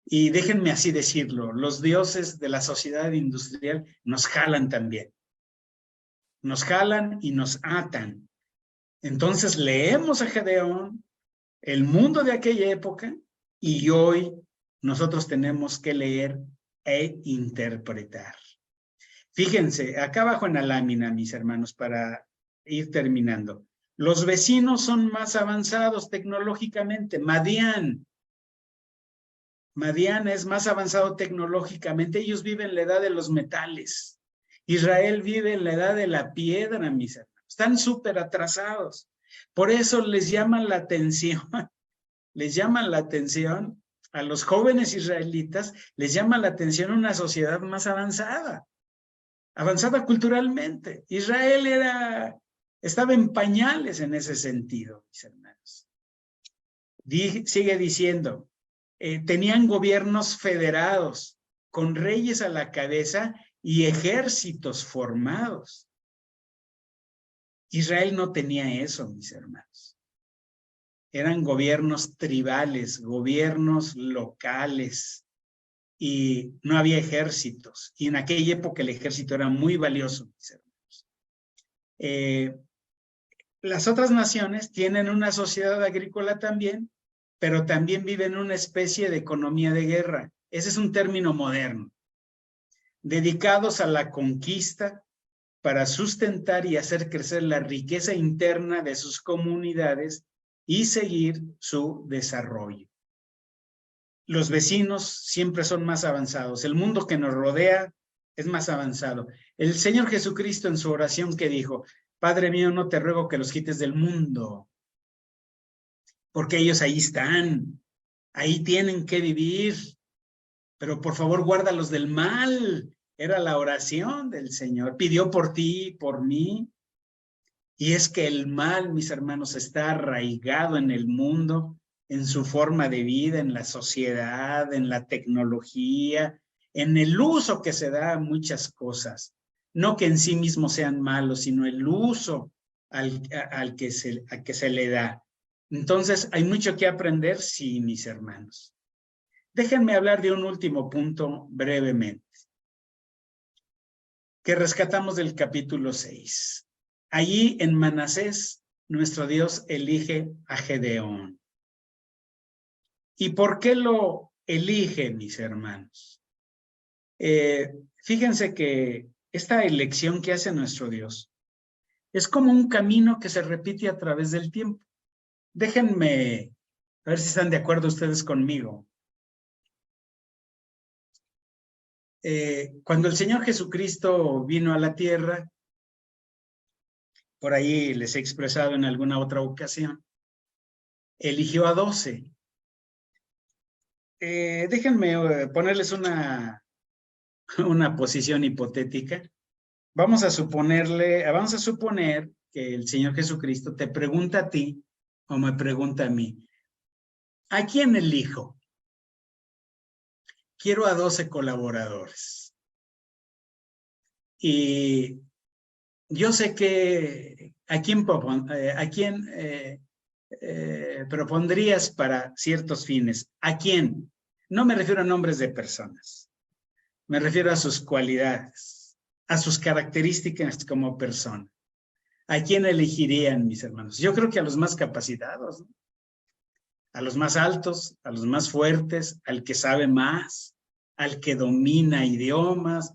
y déjenme así decirlo, los dioses de la sociedad industrial nos jalan también. Nos jalan y nos atan. Entonces leemos a Gedeón, el mundo de aquella época, y hoy nosotros tenemos que leer e interpretar. Fíjense, acá abajo en la lámina, mis hermanos, para ir terminando. Los vecinos son más avanzados tecnológicamente. Madián es más avanzado tecnológicamente. Ellos viven en la edad de los metales. Israel vive en la edad de la piedra, mis hermanos. Están súper atrasados. Por eso les llaman la atención a los jóvenes israelitas, les llama la atención una sociedad más avanzada culturalmente. Israel estaba en pañales en ese sentido, mis hermanos. Sigue diciendo, tenían gobiernos federados, con reyes a la cabeza y ejércitos formados. Israel no tenía eso, mis hermanos. Eran gobiernos tribales, gobiernos locales, y no había ejércitos. Y en aquella época el ejército era muy valioso, mis hermanos. Las otras naciones tienen una sociedad agrícola también, pero también viven una especie de economía de guerra. Ese es un término moderno. Dedicados a la conquista para sustentar y hacer crecer la riqueza interna de sus comunidades y seguir su desarrollo. Los vecinos siempre son más avanzados. El mundo que nos rodea es más avanzado. El Señor Jesucristo en su oración que dijo, Padre mío, no te ruego que los quites del mundo, porque ellos ahí están, ahí tienen que vivir, pero por favor guárdalos del mal. Era la oración del Señor. Pidió por ti y por mí. Y es que el mal, mis hermanos, está arraigado en el mundo, en su forma de vida, en la sociedad, en la tecnología, en el uso que se da a muchas cosas. No que en sí mismos sean malos, sino el uso al que se le da. Entonces, hay mucho que aprender, sí, mis hermanos. Déjenme hablar de un último punto brevemente, que rescatamos del capítulo 6. Allí en Manasés, nuestro Dios elige a Gedeón. ¿Y por qué lo elige, mis hermanos? Fíjense que esta elección que hace nuestro Dios es como un camino que se repite a través del tiempo. Déjenme a ver si están de acuerdo ustedes conmigo. Cuando el Señor Jesucristo vino a la tierra, por ahí les he expresado en alguna otra ocasión, eligió a 12. Déjenme ponerles una una posición hipotética. Vamos a suponer que el Señor Jesucristo te pregunta a ti o me pregunta a mí, ¿a quién elijo? Quiero a 12 colaboradores. Y yo sé que ¿a quién propondrías para ciertos fines? ¿A quién? No me refiero a nombres de personas. Me refiero a sus cualidades, a sus características como persona. ¿A quién elegirían, mis hermanos? Yo creo que a los más capacitados, ¿no? A los más altos, a los más fuertes, al que sabe más, al que domina idiomas,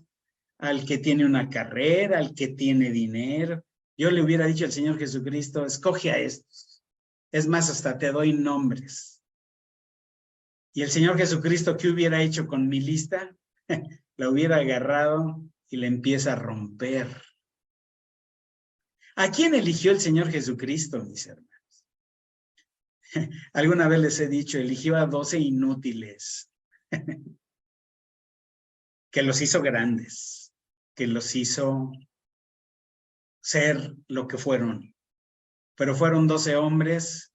al que tiene una carrera, al que tiene dinero. Yo le hubiera dicho al Señor Jesucristo, escoge a estos. Es más, hasta te doy nombres. Y el Señor Jesucristo, ¿qué hubiera hecho con mi lista? La hubiera agarrado y le empieza a romper. ¿A quién eligió el Señor Jesucristo, mis hermanos? Alguna vez les he dicho, eligió a 12 inútiles, que los hizo grandes, que los hizo ser lo que fueron. Pero fueron 12 hombres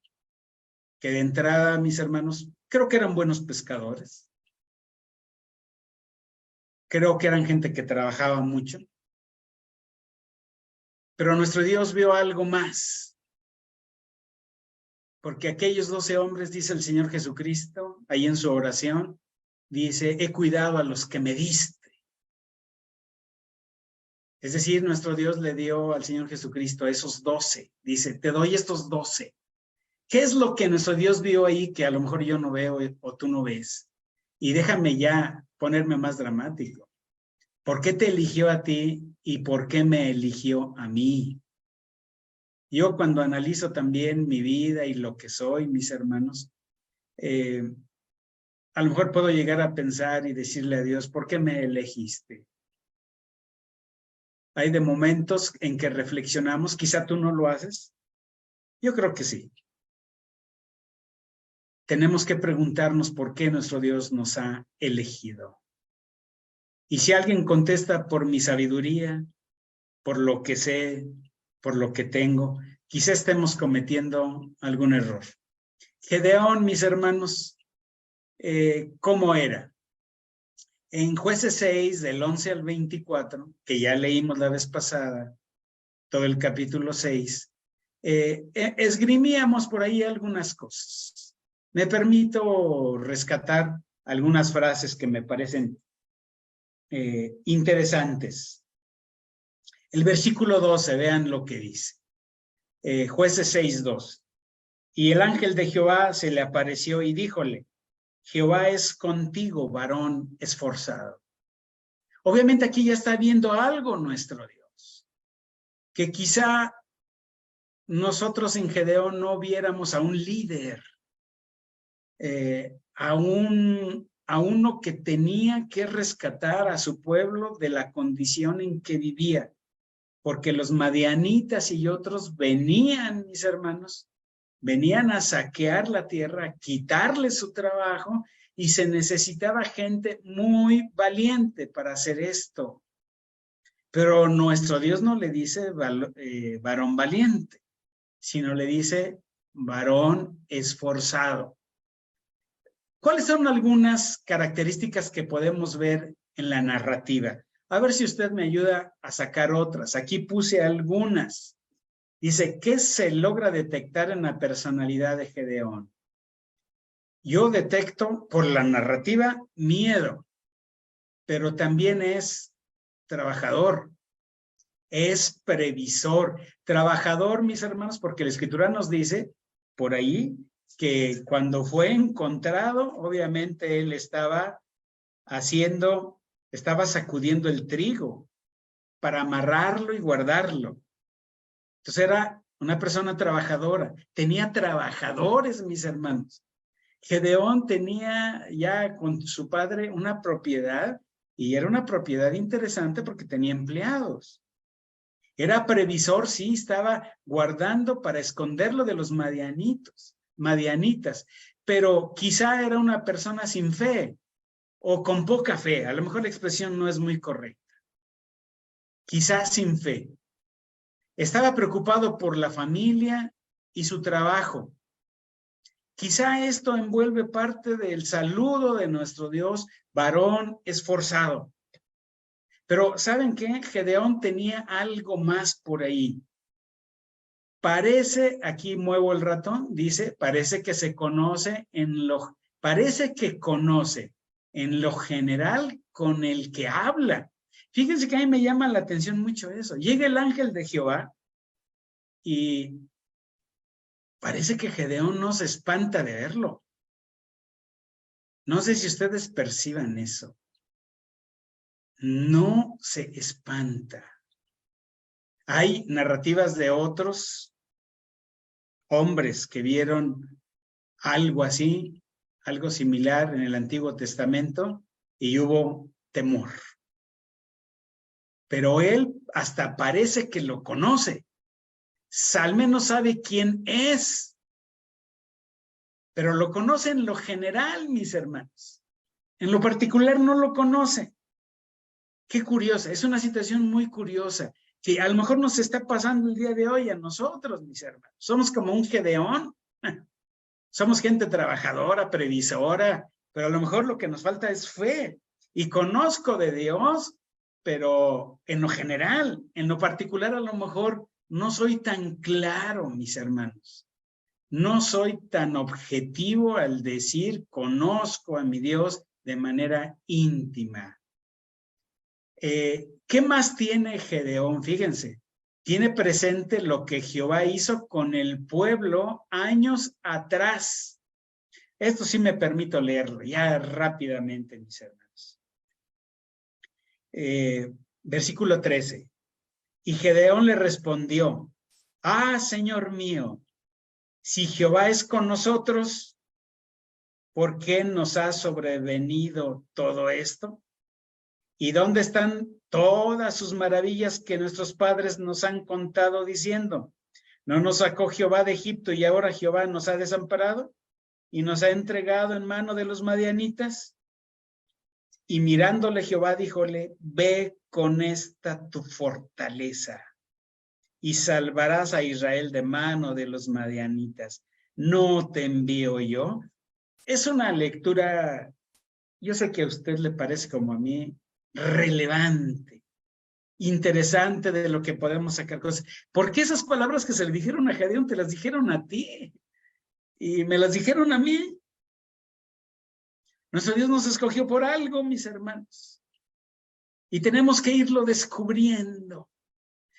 que de entrada, mis hermanos, creo que eran buenos pescadores. Creo que eran gente que trabajaba mucho. Pero nuestro Dios vio algo más. Porque aquellos 12 hombres, dice el Señor Jesucristo, ahí en su oración, dice, he cuidado a los que me diste. Es decir, nuestro Dios le dio al Señor Jesucristo a esos 12. Dice, te doy estos 12. ¿Qué es lo que nuestro Dios vio ahí que a lo mejor yo no veo o tú no ves? Y déjame ya ponerme más dramático. ¿Por qué te eligió a ti y por qué me eligió a mí? Yo cuando analizo también mi vida y lo que soy, mis hermanos, a lo mejor puedo llegar a pensar y decirle a Dios, ¿por qué me elegiste? Hay de momentos en que reflexionamos, quizá tú no lo haces. Yo creo que sí. Tenemos que preguntarnos por qué nuestro Dios nos ha elegido. Y si alguien contesta por mi sabiduría, por lo que sé, por lo que tengo, quizá estemos cometiendo algún error. Gedeón, mis hermanos, ¿cómo era? En Jueces 6, del 11 al 24, que ya leímos la vez pasada, todo el capítulo 6, esgrimíamos por ahí algunas cosas. Me permito rescatar algunas frases que me parecen interesantes. El versículo 12, vean lo que dice. Jueces 6, 2. Y el ángel de Jehová se le apareció y díjole, Jehová es contigo, varón esforzado. Obviamente aquí ya está viendo algo nuestro Dios, que quizá nosotros en Gedeón no viéramos a un líder, a uno que tenía que rescatar a su pueblo de la condición en que vivía, porque los madianitas y otros venían, mis hermanos, venían a saquear la tierra, a quitarle su trabajo, y se necesitaba gente muy valiente para hacer esto. Pero nuestro Dios no le dice varón valiente, sino le dice varón esforzado. ¿Cuáles son algunas características que podemos ver en la narrativa? A ver si usted me ayuda a sacar otras. Aquí puse algunas. Dice, ¿qué se logra detectar en la personalidad de Gedeón? Yo detecto por la narrativa miedo, pero también es trabajador, es previsor. Trabajador, mis hermanos, porque la Escritura nos dice por ahí que cuando fue encontrado, obviamente él estaba sacudiendo el trigo para amarrarlo y guardarlo. Entonces era una persona trabajadora, tenía trabajadores, mis hermanos. Gedeón tenía ya con su padre una propiedad y era una propiedad interesante porque tenía empleados. Era previsor, sí, estaba guardando para esconderlo de los madianitas, pero quizá era una persona sin fe, o con poca fe. A lo mejor la expresión no es muy correcta. Quizás sin fe. Estaba preocupado por la familia y su trabajo. Quizá esto envuelve parte del saludo de nuestro Dios, varón esforzado. Pero ¿saben qué? Gedeón tenía algo más por ahí. Parece, aquí muevo el ratón, dice, parece que conoce en lo general con el que habla. Fíjense que a mí me llama la atención mucho eso. Llega el ángel de Jehová y parece que Gedeón no se espanta de verlo. No sé si ustedes perciban eso. No se espanta. Hay narrativas de otros hombres que vieron algo así, algo similar en el Antiguo Testamento, y hubo temor. Pero él hasta parece que lo conoce. Al menos sabe quién es. Pero lo conoce en lo general, mis hermanos. En lo particular no lo conoce. Qué curiosa, es una situación muy curiosa, que a lo mejor nos está pasando el día de hoy a nosotros, mis hermanos. Somos como un Gedeón. Somos gente trabajadora, previsora, pero a lo mejor lo que nos falta es fe. Y conozco de Dios, pero en lo general, en lo particular a lo mejor no soy tan claro, mis hermanos. No soy tan objetivo al decir conozco a mi Dios de manera íntima. ¿Qué más tiene Gedeón? Fíjense, tiene presente lo que Jehová hizo con el pueblo años atrás. Esto sí me permito leerlo ya rápidamente, mis hermanos. Versículo 13. Y Gedeón le respondió, Señor mío, si Jehová es con nosotros, ¿por qué nos ha sobrevenido todo esto? ¿Y dónde están todas sus maravillas que nuestros padres nos han contado diciendo? ¿No nos sacó Jehová de Egipto y ahora Jehová nos ha desamparado y nos ha entregado en mano de los madianitas? Y mirándole Jehová díjole, ve con esta tu fortaleza y salvarás a Israel de mano de los madianitas. ¿No te envío yo? Es una lectura, yo sé que a usted le parece como a mí, relevante, interesante de lo que podemos sacar cosas. ¿Por qué esas palabras que se le dijeron a Gedeón te las dijeron a ti? Y me las dijeron a mí. Nuestro Dios nos escogió por algo, mis hermanos. Y tenemos que irlo descubriendo.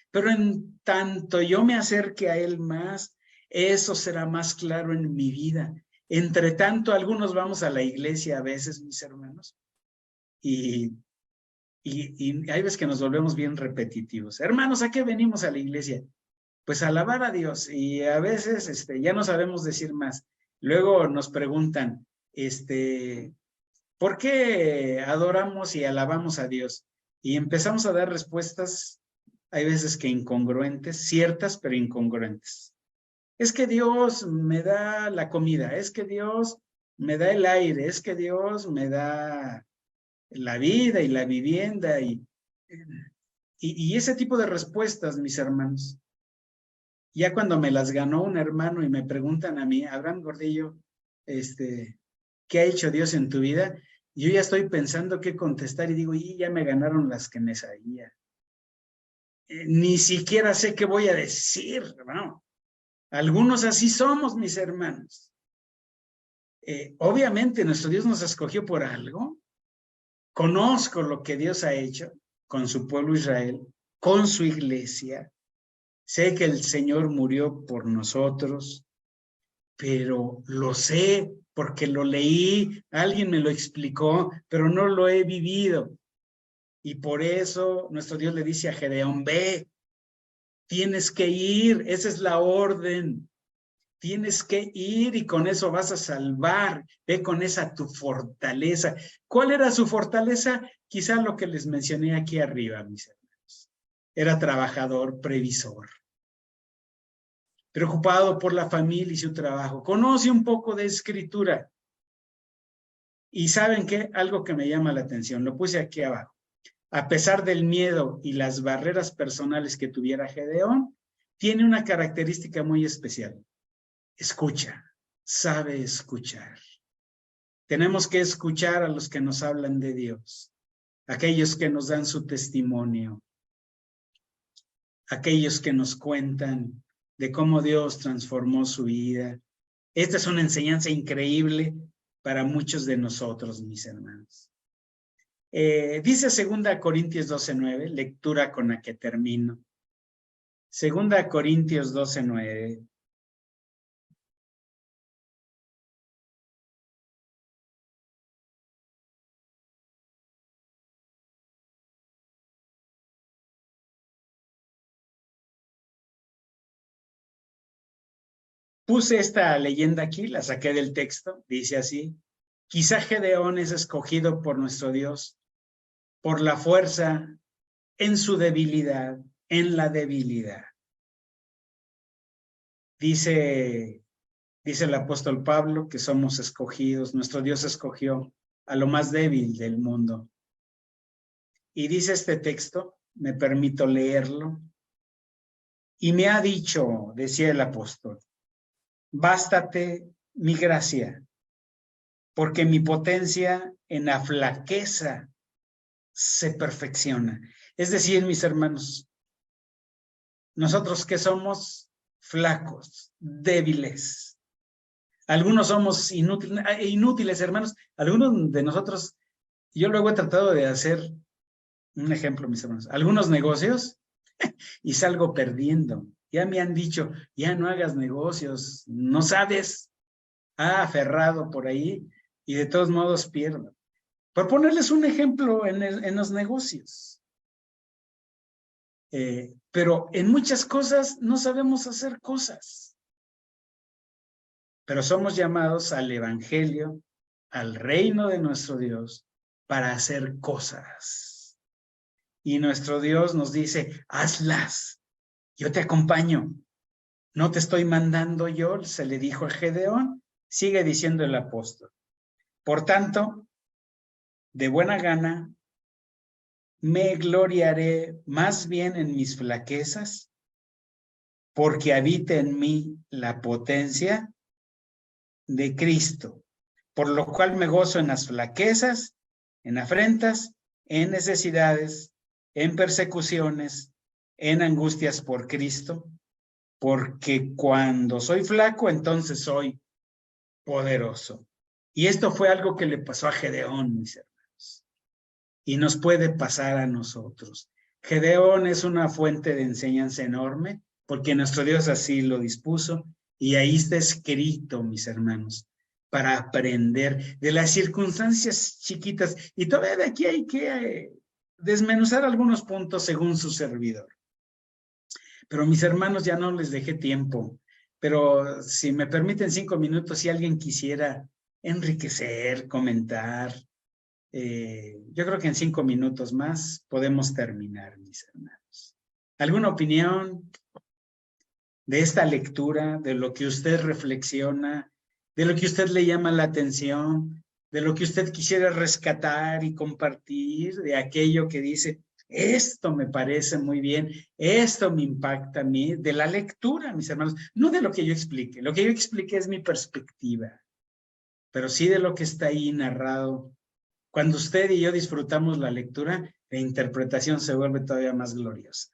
Pero en tanto yo me acerque a Él más, eso será más claro en mi vida. Entre tanto, algunos vamos a la iglesia a veces, mis hermanos, y hay veces que nos volvemos bien repetitivos. Hermanos, ¿a qué venimos a la iglesia? Pues a alabar a Dios, y a veces ya no sabemos decir más. Luego nos preguntan, ¿por qué adoramos y alabamos a Dios? Y empezamos a dar respuestas, hay veces que incongruentes, ciertas pero incongruentes. Es que Dios me da la comida, es que Dios me da el aire, es que Dios me da la vida y la vivienda y ese tipo de respuestas, mis hermanos. Ya cuando me las ganó un hermano y me preguntan a mí, Abraham Gordillo, ¿qué ha hecho Dios en tu vida? Yo ya estoy pensando qué contestar y digo, ya me ganaron las que me sabía. Ni siquiera sé qué voy a decir, hermano. Algunos así somos, mis hermanos. Obviamente nuestro Dios nos escogió por algo. Conozco lo que Dios ha hecho con su pueblo Israel, con su iglesia. Sé que el Señor murió por nosotros, pero lo sé porque lo leí, alguien me lo explicó, pero no lo he vivido. Y por eso nuestro Dios le dice a Gedeón, ve, tienes que ir, esa es la orden. Tienes que ir y con eso vas a salvar. Ve con esa tu fortaleza. ¿Cuál era su fortaleza? Quizá lo que les mencioné aquí arriba, mis hermanos. Era trabajador, previsor. Preocupado por la familia y su trabajo. Conoce un poco de escritura. Y ¿saben qué? Algo que me llama la atención, lo puse aquí abajo. A pesar del miedo y las barreras personales que tuviera Gedeón, tiene una característica muy especial. Escucha, sabe escuchar. Tenemos que escuchar a los que nos hablan de Dios, aquellos que nos dan su testimonio, aquellos que nos cuentan de cómo Dios transformó su vida. Esta es una enseñanza increíble para muchos de nosotros, mis hermanos. Dice 2 Corintios 12:9, lectura con la que termino. 2 Corintios 12:9. Puse esta leyenda aquí, la saqué del texto, dice así: quizá Gedeón es escogido por nuestro Dios por la fuerza en su debilidad, en la debilidad. Dice el apóstol Pablo que somos escogidos, nuestro Dios escogió a lo más débil del mundo. Y dice este texto, me permito leerlo, y me ha dicho, decía el apóstol, bástate mi gracia, porque mi potencia en la flaqueza se perfecciona. Es decir, mis hermanos, nosotros que somos flacos, débiles, algunos somos inútiles, hermanos, algunos de nosotros, yo luego he tratado de hacer un ejemplo, mis hermanos, algunos negocios y salgo perdiendo. Ya me han dicho, ya no hagas negocios, no sabes, aferrado por ahí y de todos modos pierdo. Por ponerles un ejemplo en los negocios. Pero en muchas cosas no sabemos hacer cosas. Pero somos llamados al evangelio, al reino de nuestro Dios, para hacer cosas. Y nuestro Dios nos dice, hazlas, yo te acompaño. No te estoy mandando yo, se le dijo a Gedeón, sigue diciendo el apóstol. Por tanto, de buena gana, me gloriaré más bien en mis flaquezas, porque habita en mí la potencia de Cristo, por lo cual me gozo en las flaquezas, en afrentas, en necesidades, en persecuciones, en angustias por Cristo, porque cuando soy flaco, entonces soy poderoso. Y esto fue algo que le pasó a Gedeón, mis hermanos, y nos puede pasar a nosotros. Gedeón es una fuente de enseñanza enorme, porque nuestro Dios así lo dispuso, y ahí está escrito, mis hermanos, para aprender de las circunstancias chiquitas. Y todavía de aquí hay que desmenuzar algunos puntos según su servidor. Pero mis hermanos, ya no les dejé tiempo. Pero si me permiten 5 minutos, si alguien quisiera enriquecer, comentar, yo creo que en 5 minutos más podemos terminar, mis hermanos. ¿Alguna opinión de esta lectura, de lo que usted reflexiona, de lo que usted le llama la atención, de lo que usted quisiera rescatar y compartir, de aquello que dice, esto me parece muy bien, esto me impacta a mí, de la lectura, mis hermanos, no de lo que yo explique, lo que yo explique es mi perspectiva, pero sí de lo que está ahí narrado. Cuando usted y yo disfrutamos la lectura, la interpretación se vuelve todavía más gloriosa.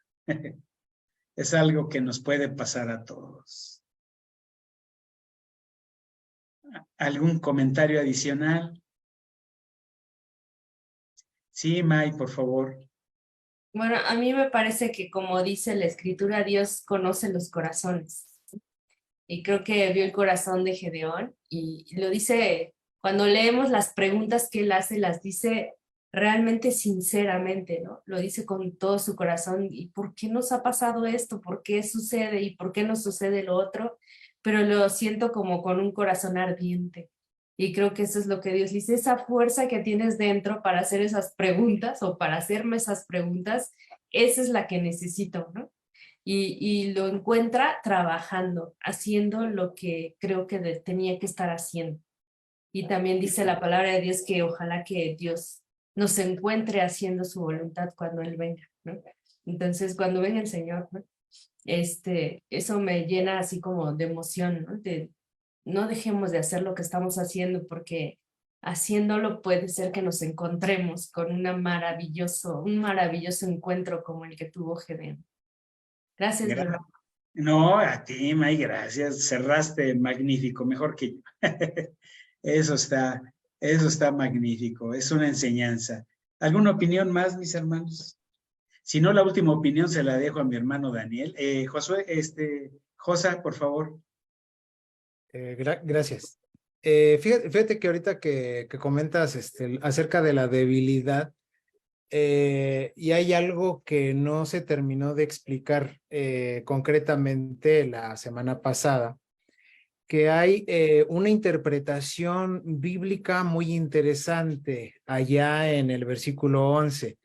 Es algo que nos puede pasar a todos. ¿Algún comentario adicional? Sí, May, por favor. Bueno, a mí me parece que como dice la escritura, Dios conoce los corazones. Y creo que vio el corazón de Gedeón y lo dice, cuando leemos las preguntas que él hace, las dice realmente sinceramente, ¿no? Lo dice con todo su corazón. ¿Y por qué nos ha pasado esto? ¿Por qué sucede? ¿Y por qué nos sucede lo otro? Pero lo siento como con un corazón ardiente. Y creo que eso es lo que Dios dice, esa fuerza que tienes dentro para hacer esas preguntas o para hacerme esas preguntas, esa es la que necesito, ¿no? Y lo encuentra trabajando, haciendo lo que creo que tenía que estar haciendo. Y también dice la palabra de Dios que ojalá que Dios nos encuentre haciendo su voluntad cuando Él venga, ¿no? Entonces, cuando venga el Señor, ¿no? Eso me llena así como de emoción, ¿no? No dejemos de hacer lo que estamos haciendo porque haciéndolo puede ser que nos encontremos con un maravilloso encuentro como el que tuvo Gedeón. Gracias, mi hermano. No, a ti, May, gracias. Cerraste magnífico, mejor que yo. Eso está magnífico. Es una enseñanza. ¿Alguna opinión más, mis hermanos? Si no, la última opinión se la dejo a mi hermano Daniel. Josué, Josa, por favor. Gracias. Fíjate que ahorita que comentas acerca de la debilidad, y hay algo que no se terminó de explicar concretamente la semana pasada, que hay una interpretación bíblica muy interesante allá en el versículo 11,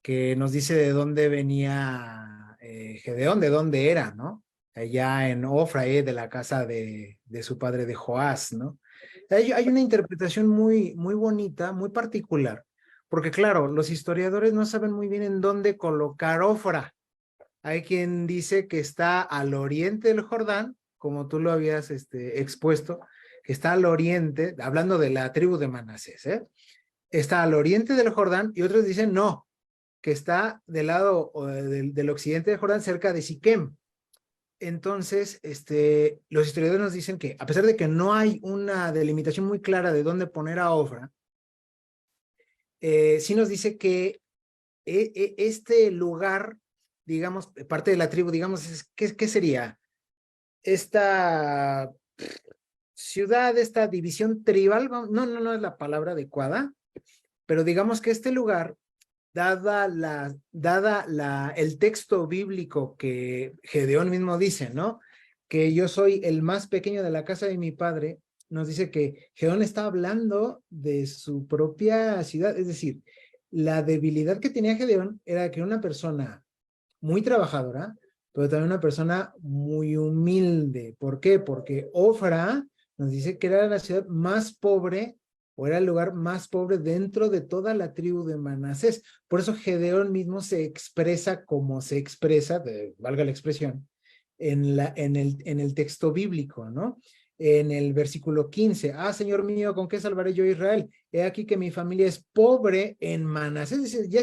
que nos dice de dónde venía Gedeón, de dónde era, ¿no? Allá en Ofra, de la casa de su padre de Joás, ¿no? Hay una interpretación muy, muy bonita, muy particular, porque claro, los historiadores no saben muy bien en dónde colocar Ofra. Hay quien dice que está al oriente del Jordán, como tú lo habías expuesto, que está al oriente, hablando de la tribu de Manasés, está al oriente del Jordán, y otros dicen no, que está del lado del occidente del Jordán, cerca de Siquem. Entonces, los historiadores nos dicen que, a pesar de que no hay una delimitación muy clara de dónde poner a Ofra, sí nos dice que este lugar, digamos, parte de la tribu, digamos, ¿qué sería? Esta ciudad, esta división tribal, no es la palabra adecuada, pero digamos que este lugar, dada el texto bíblico que Gedeón mismo dice, ¿no? Que yo soy el más pequeño de la casa de mi padre, nos dice que Gedeón está hablando de su propia ciudad, es decir, la debilidad que tenía Gedeón era que una persona muy trabajadora, pero también una persona muy humilde. ¿Por qué? Porque Ofra nos dice que era la ciudad más pobre, o era el lugar más pobre dentro de toda la tribu de Manasés. Por eso Gedeón mismo se expresa como se expresa, valga la expresión, en el texto bíblico, ¿no? En el versículo 15, Señor mío, ¿con qué salvaré yo a Israel? He aquí que mi familia es pobre en Manasés. Es decir, ya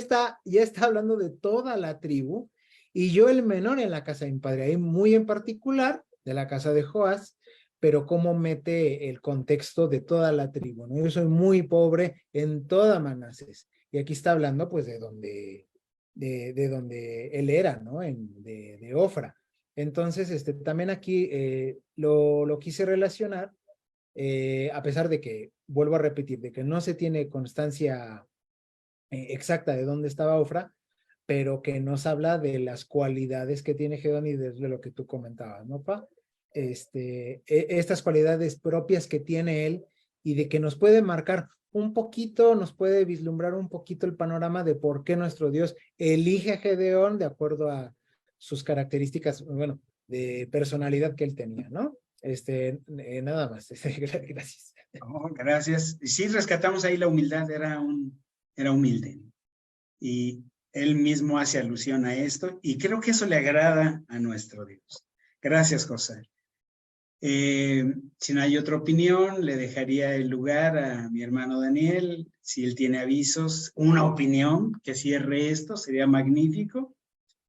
está hablando de toda la tribu, y yo el menor en la casa de mi padre, ahí muy en particular de la casa de Joás, pero cómo mete el contexto de toda la tribu, ¿no? Yo soy muy pobre en toda Manasés, y aquí está hablando pues de donde él era, ¿no? De Ofra. Entonces, también aquí lo quise relacionar, a pesar de que, vuelvo a repetir, de que no se tiene constancia exacta de dónde estaba Ofra, pero que nos habla de las cualidades que tiene Gedeón y de lo que tú comentabas, ¿no, Pa? Estas cualidades propias que tiene él, y de que nos puede marcar un poquito, nos puede vislumbrar un poquito el panorama de por qué nuestro Dios elige a Gedeón de acuerdo a sus características, bueno, de personalidad que él tenía, ¿no? Nada más. Gracias. Oh, gracias. Y sí, rescatamos ahí la humildad, era humilde. Y él mismo hace alusión a esto, y creo que eso le agrada a nuestro Dios. Gracias, José. Si no hay otra opinión, le dejaría el lugar a mi hermano Daniel. Si él tiene avisos, una opinión que cierre esto, sería magnífico.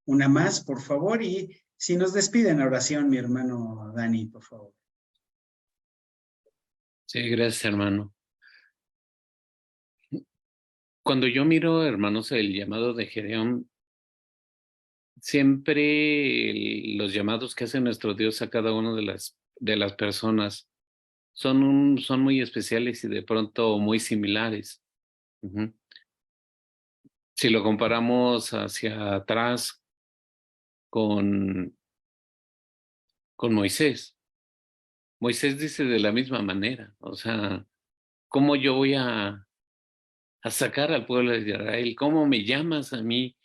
Una más, por favor, y si nos despide en oración, mi hermano Dani, por favor. Sí, gracias, hermano. Cuando yo miro, hermanos, el llamado de Gedeón, siempre los llamados que hace nuestro Dios a cada una de las personas son muy especiales y de pronto muy similares. Si lo comparamos hacia atrás con Moisés, Moisés dice de la misma manera, o sea, ¿cómo yo voy a sacar al pueblo de Israel? ¿Cómo me llamas a mí,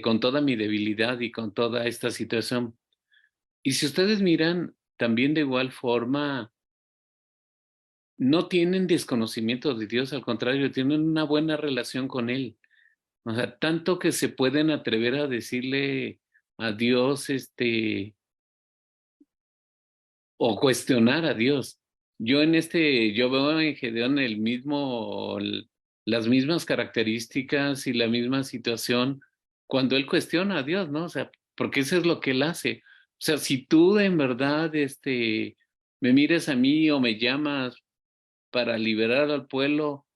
con toda mi debilidad y con toda esta situación? Y si ustedes miran, también de igual forma, no tienen desconocimiento de Dios, al contrario, tienen una buena relación con Él. O sea, tanto que se pueden atrever a decirle a Dios, o cuestionar a Dios. Yo veo en Gedeón las mismas características y la misma situación cuando él cuestiona a Dios, ¿no? O sea, porque eso es lo que él hace. O sea, si tú en verdad, me mires a mí o me llamas para liberar al pueblo,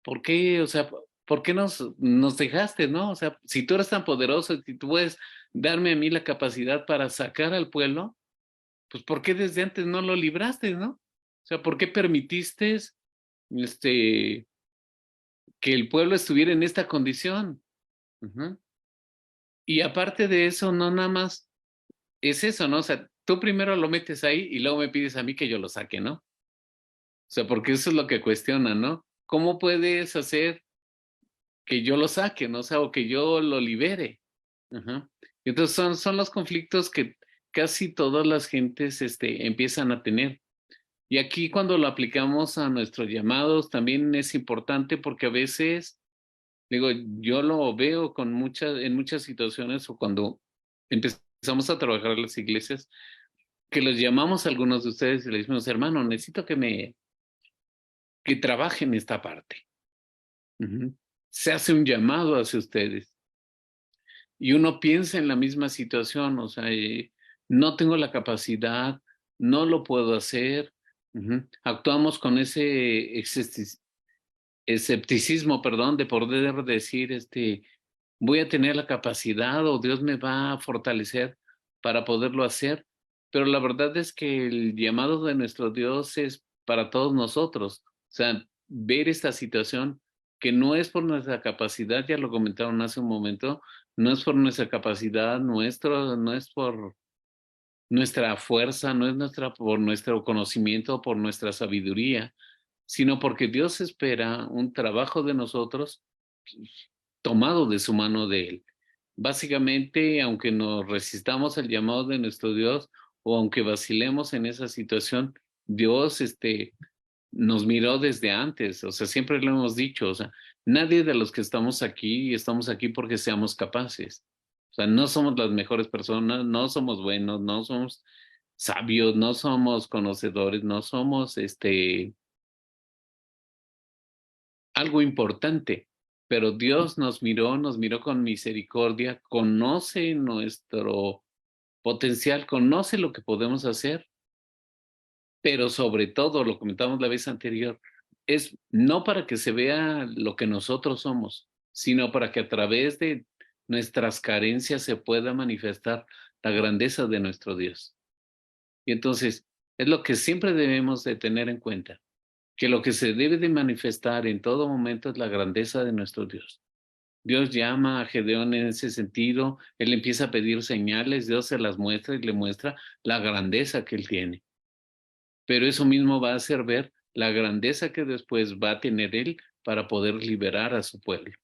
¿por qué? O sea, ¿por qué nos dejaste, no? O sea, si tú eres tan poderoso, si tú puedes darme a mí la capacidad para sacar al pueblo, pues ¿por qué desde antes no lo libraste, no? O sea, ¿por qué permitiste que el pueblo estuviera en esta condición? Uh-huh. Y aparte de eso, no nada más es eso, ¿no? O sea, tú primero lo metes ahí y luego me pides a mí que yo lo saque, ¿no? O sea, porque eso es lo que cuestionan, ¿no? ¿Cómo puedes hacer que yo lo saque, ¿no? O sea, o que yo lo libere. Uh-huh. Y entonces son los conflictos que casi todas las gentes empiezan a tener. Y aquí cuando lo aplicamos a nuestros llamados también es importante porque a veces, digo, yo lo veo en muchas situaciones o cuando empezamos a trabajar en las iglesias, que los llamamos a algunos de ustedes y les decimos, hermano, necesito que trabajen esta parte. Uh-huh. Se hace un llamado hacia ustedes. Y uno piensa en la misma situación, o sea, no tengo la capacidad, no lo puedo hacer. Uh-huh. Actuamos con ese escepticismo, perdón, de poder decir, voy a tener la capacidad o Dios me va a fortalecer para poderlo hacer. Pero la verdad es que el llamado de nuestro Dios es para todos nosotros. O sea, ver esta situación que no es por nuestra capacidad, ya lo comentaron hace un momento, no es por nuestra capacidad, no es por nuestra fuerza, no es por nuestro conocimiento, por nuestra sabiduría, sino porque Dios espera un trabajo de nosotros tomado de su mano de Él. Básicamente, aunque nos resistamos al llamado de nuestro Dios o aunque vacilemos en esa situación, Dios nos miró desde antes, o sea, siempre lo hemos dicho, o sea, nadie de los que estamos aquí porque seamos capaces. O sea, no somos las mejores personas, no somos buenos, no somos sabios, no somos conocedores, no somos algo importante, pero Dios nos miró con misericordia, conoce nuestro potencial, conoce lo que podemos hacer, pero sobre todo, lo comentamos la vez anterior, es no para que se vea lo que nosotros somos, sino para que a través de nuestras carencias se pueda manifestar la grandeza de nuestro Dios. Y entonces, es lo que siempre debemos de tener en cuenta, que lo que se debe de manifestar en todo momento es la grandeza de nuestro Dios. Dios llama a Gedeón en ese sentido, él empieza a pedir señales, Dios se las muestra y le muestra la grandeza que él tiene. Pero eso mismo va a hacer ver la grandeza que después va a tener él para poder liberar a su pueblo.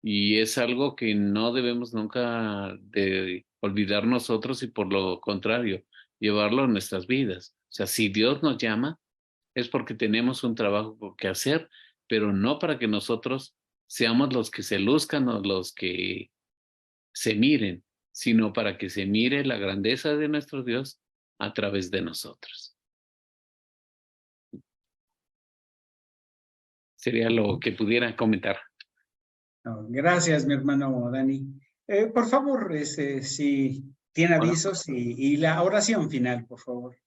Y es algo que no debemos nunca de olvidar nosotros y por lo contrario, llevarlo a nuestras vidas. O sea, si Dios nos llama, es porque tenemos un trabajo que hacer, pero no para que nosotros seamos los que se luzcan o los que se miren, sino para que se mire la grandeza de nuestro Dios a través de nosotros. Sería lo que pudiera comentar. Gracias, mi hermano Dani. Por favor, si tiene avisos y la oración final, por favor.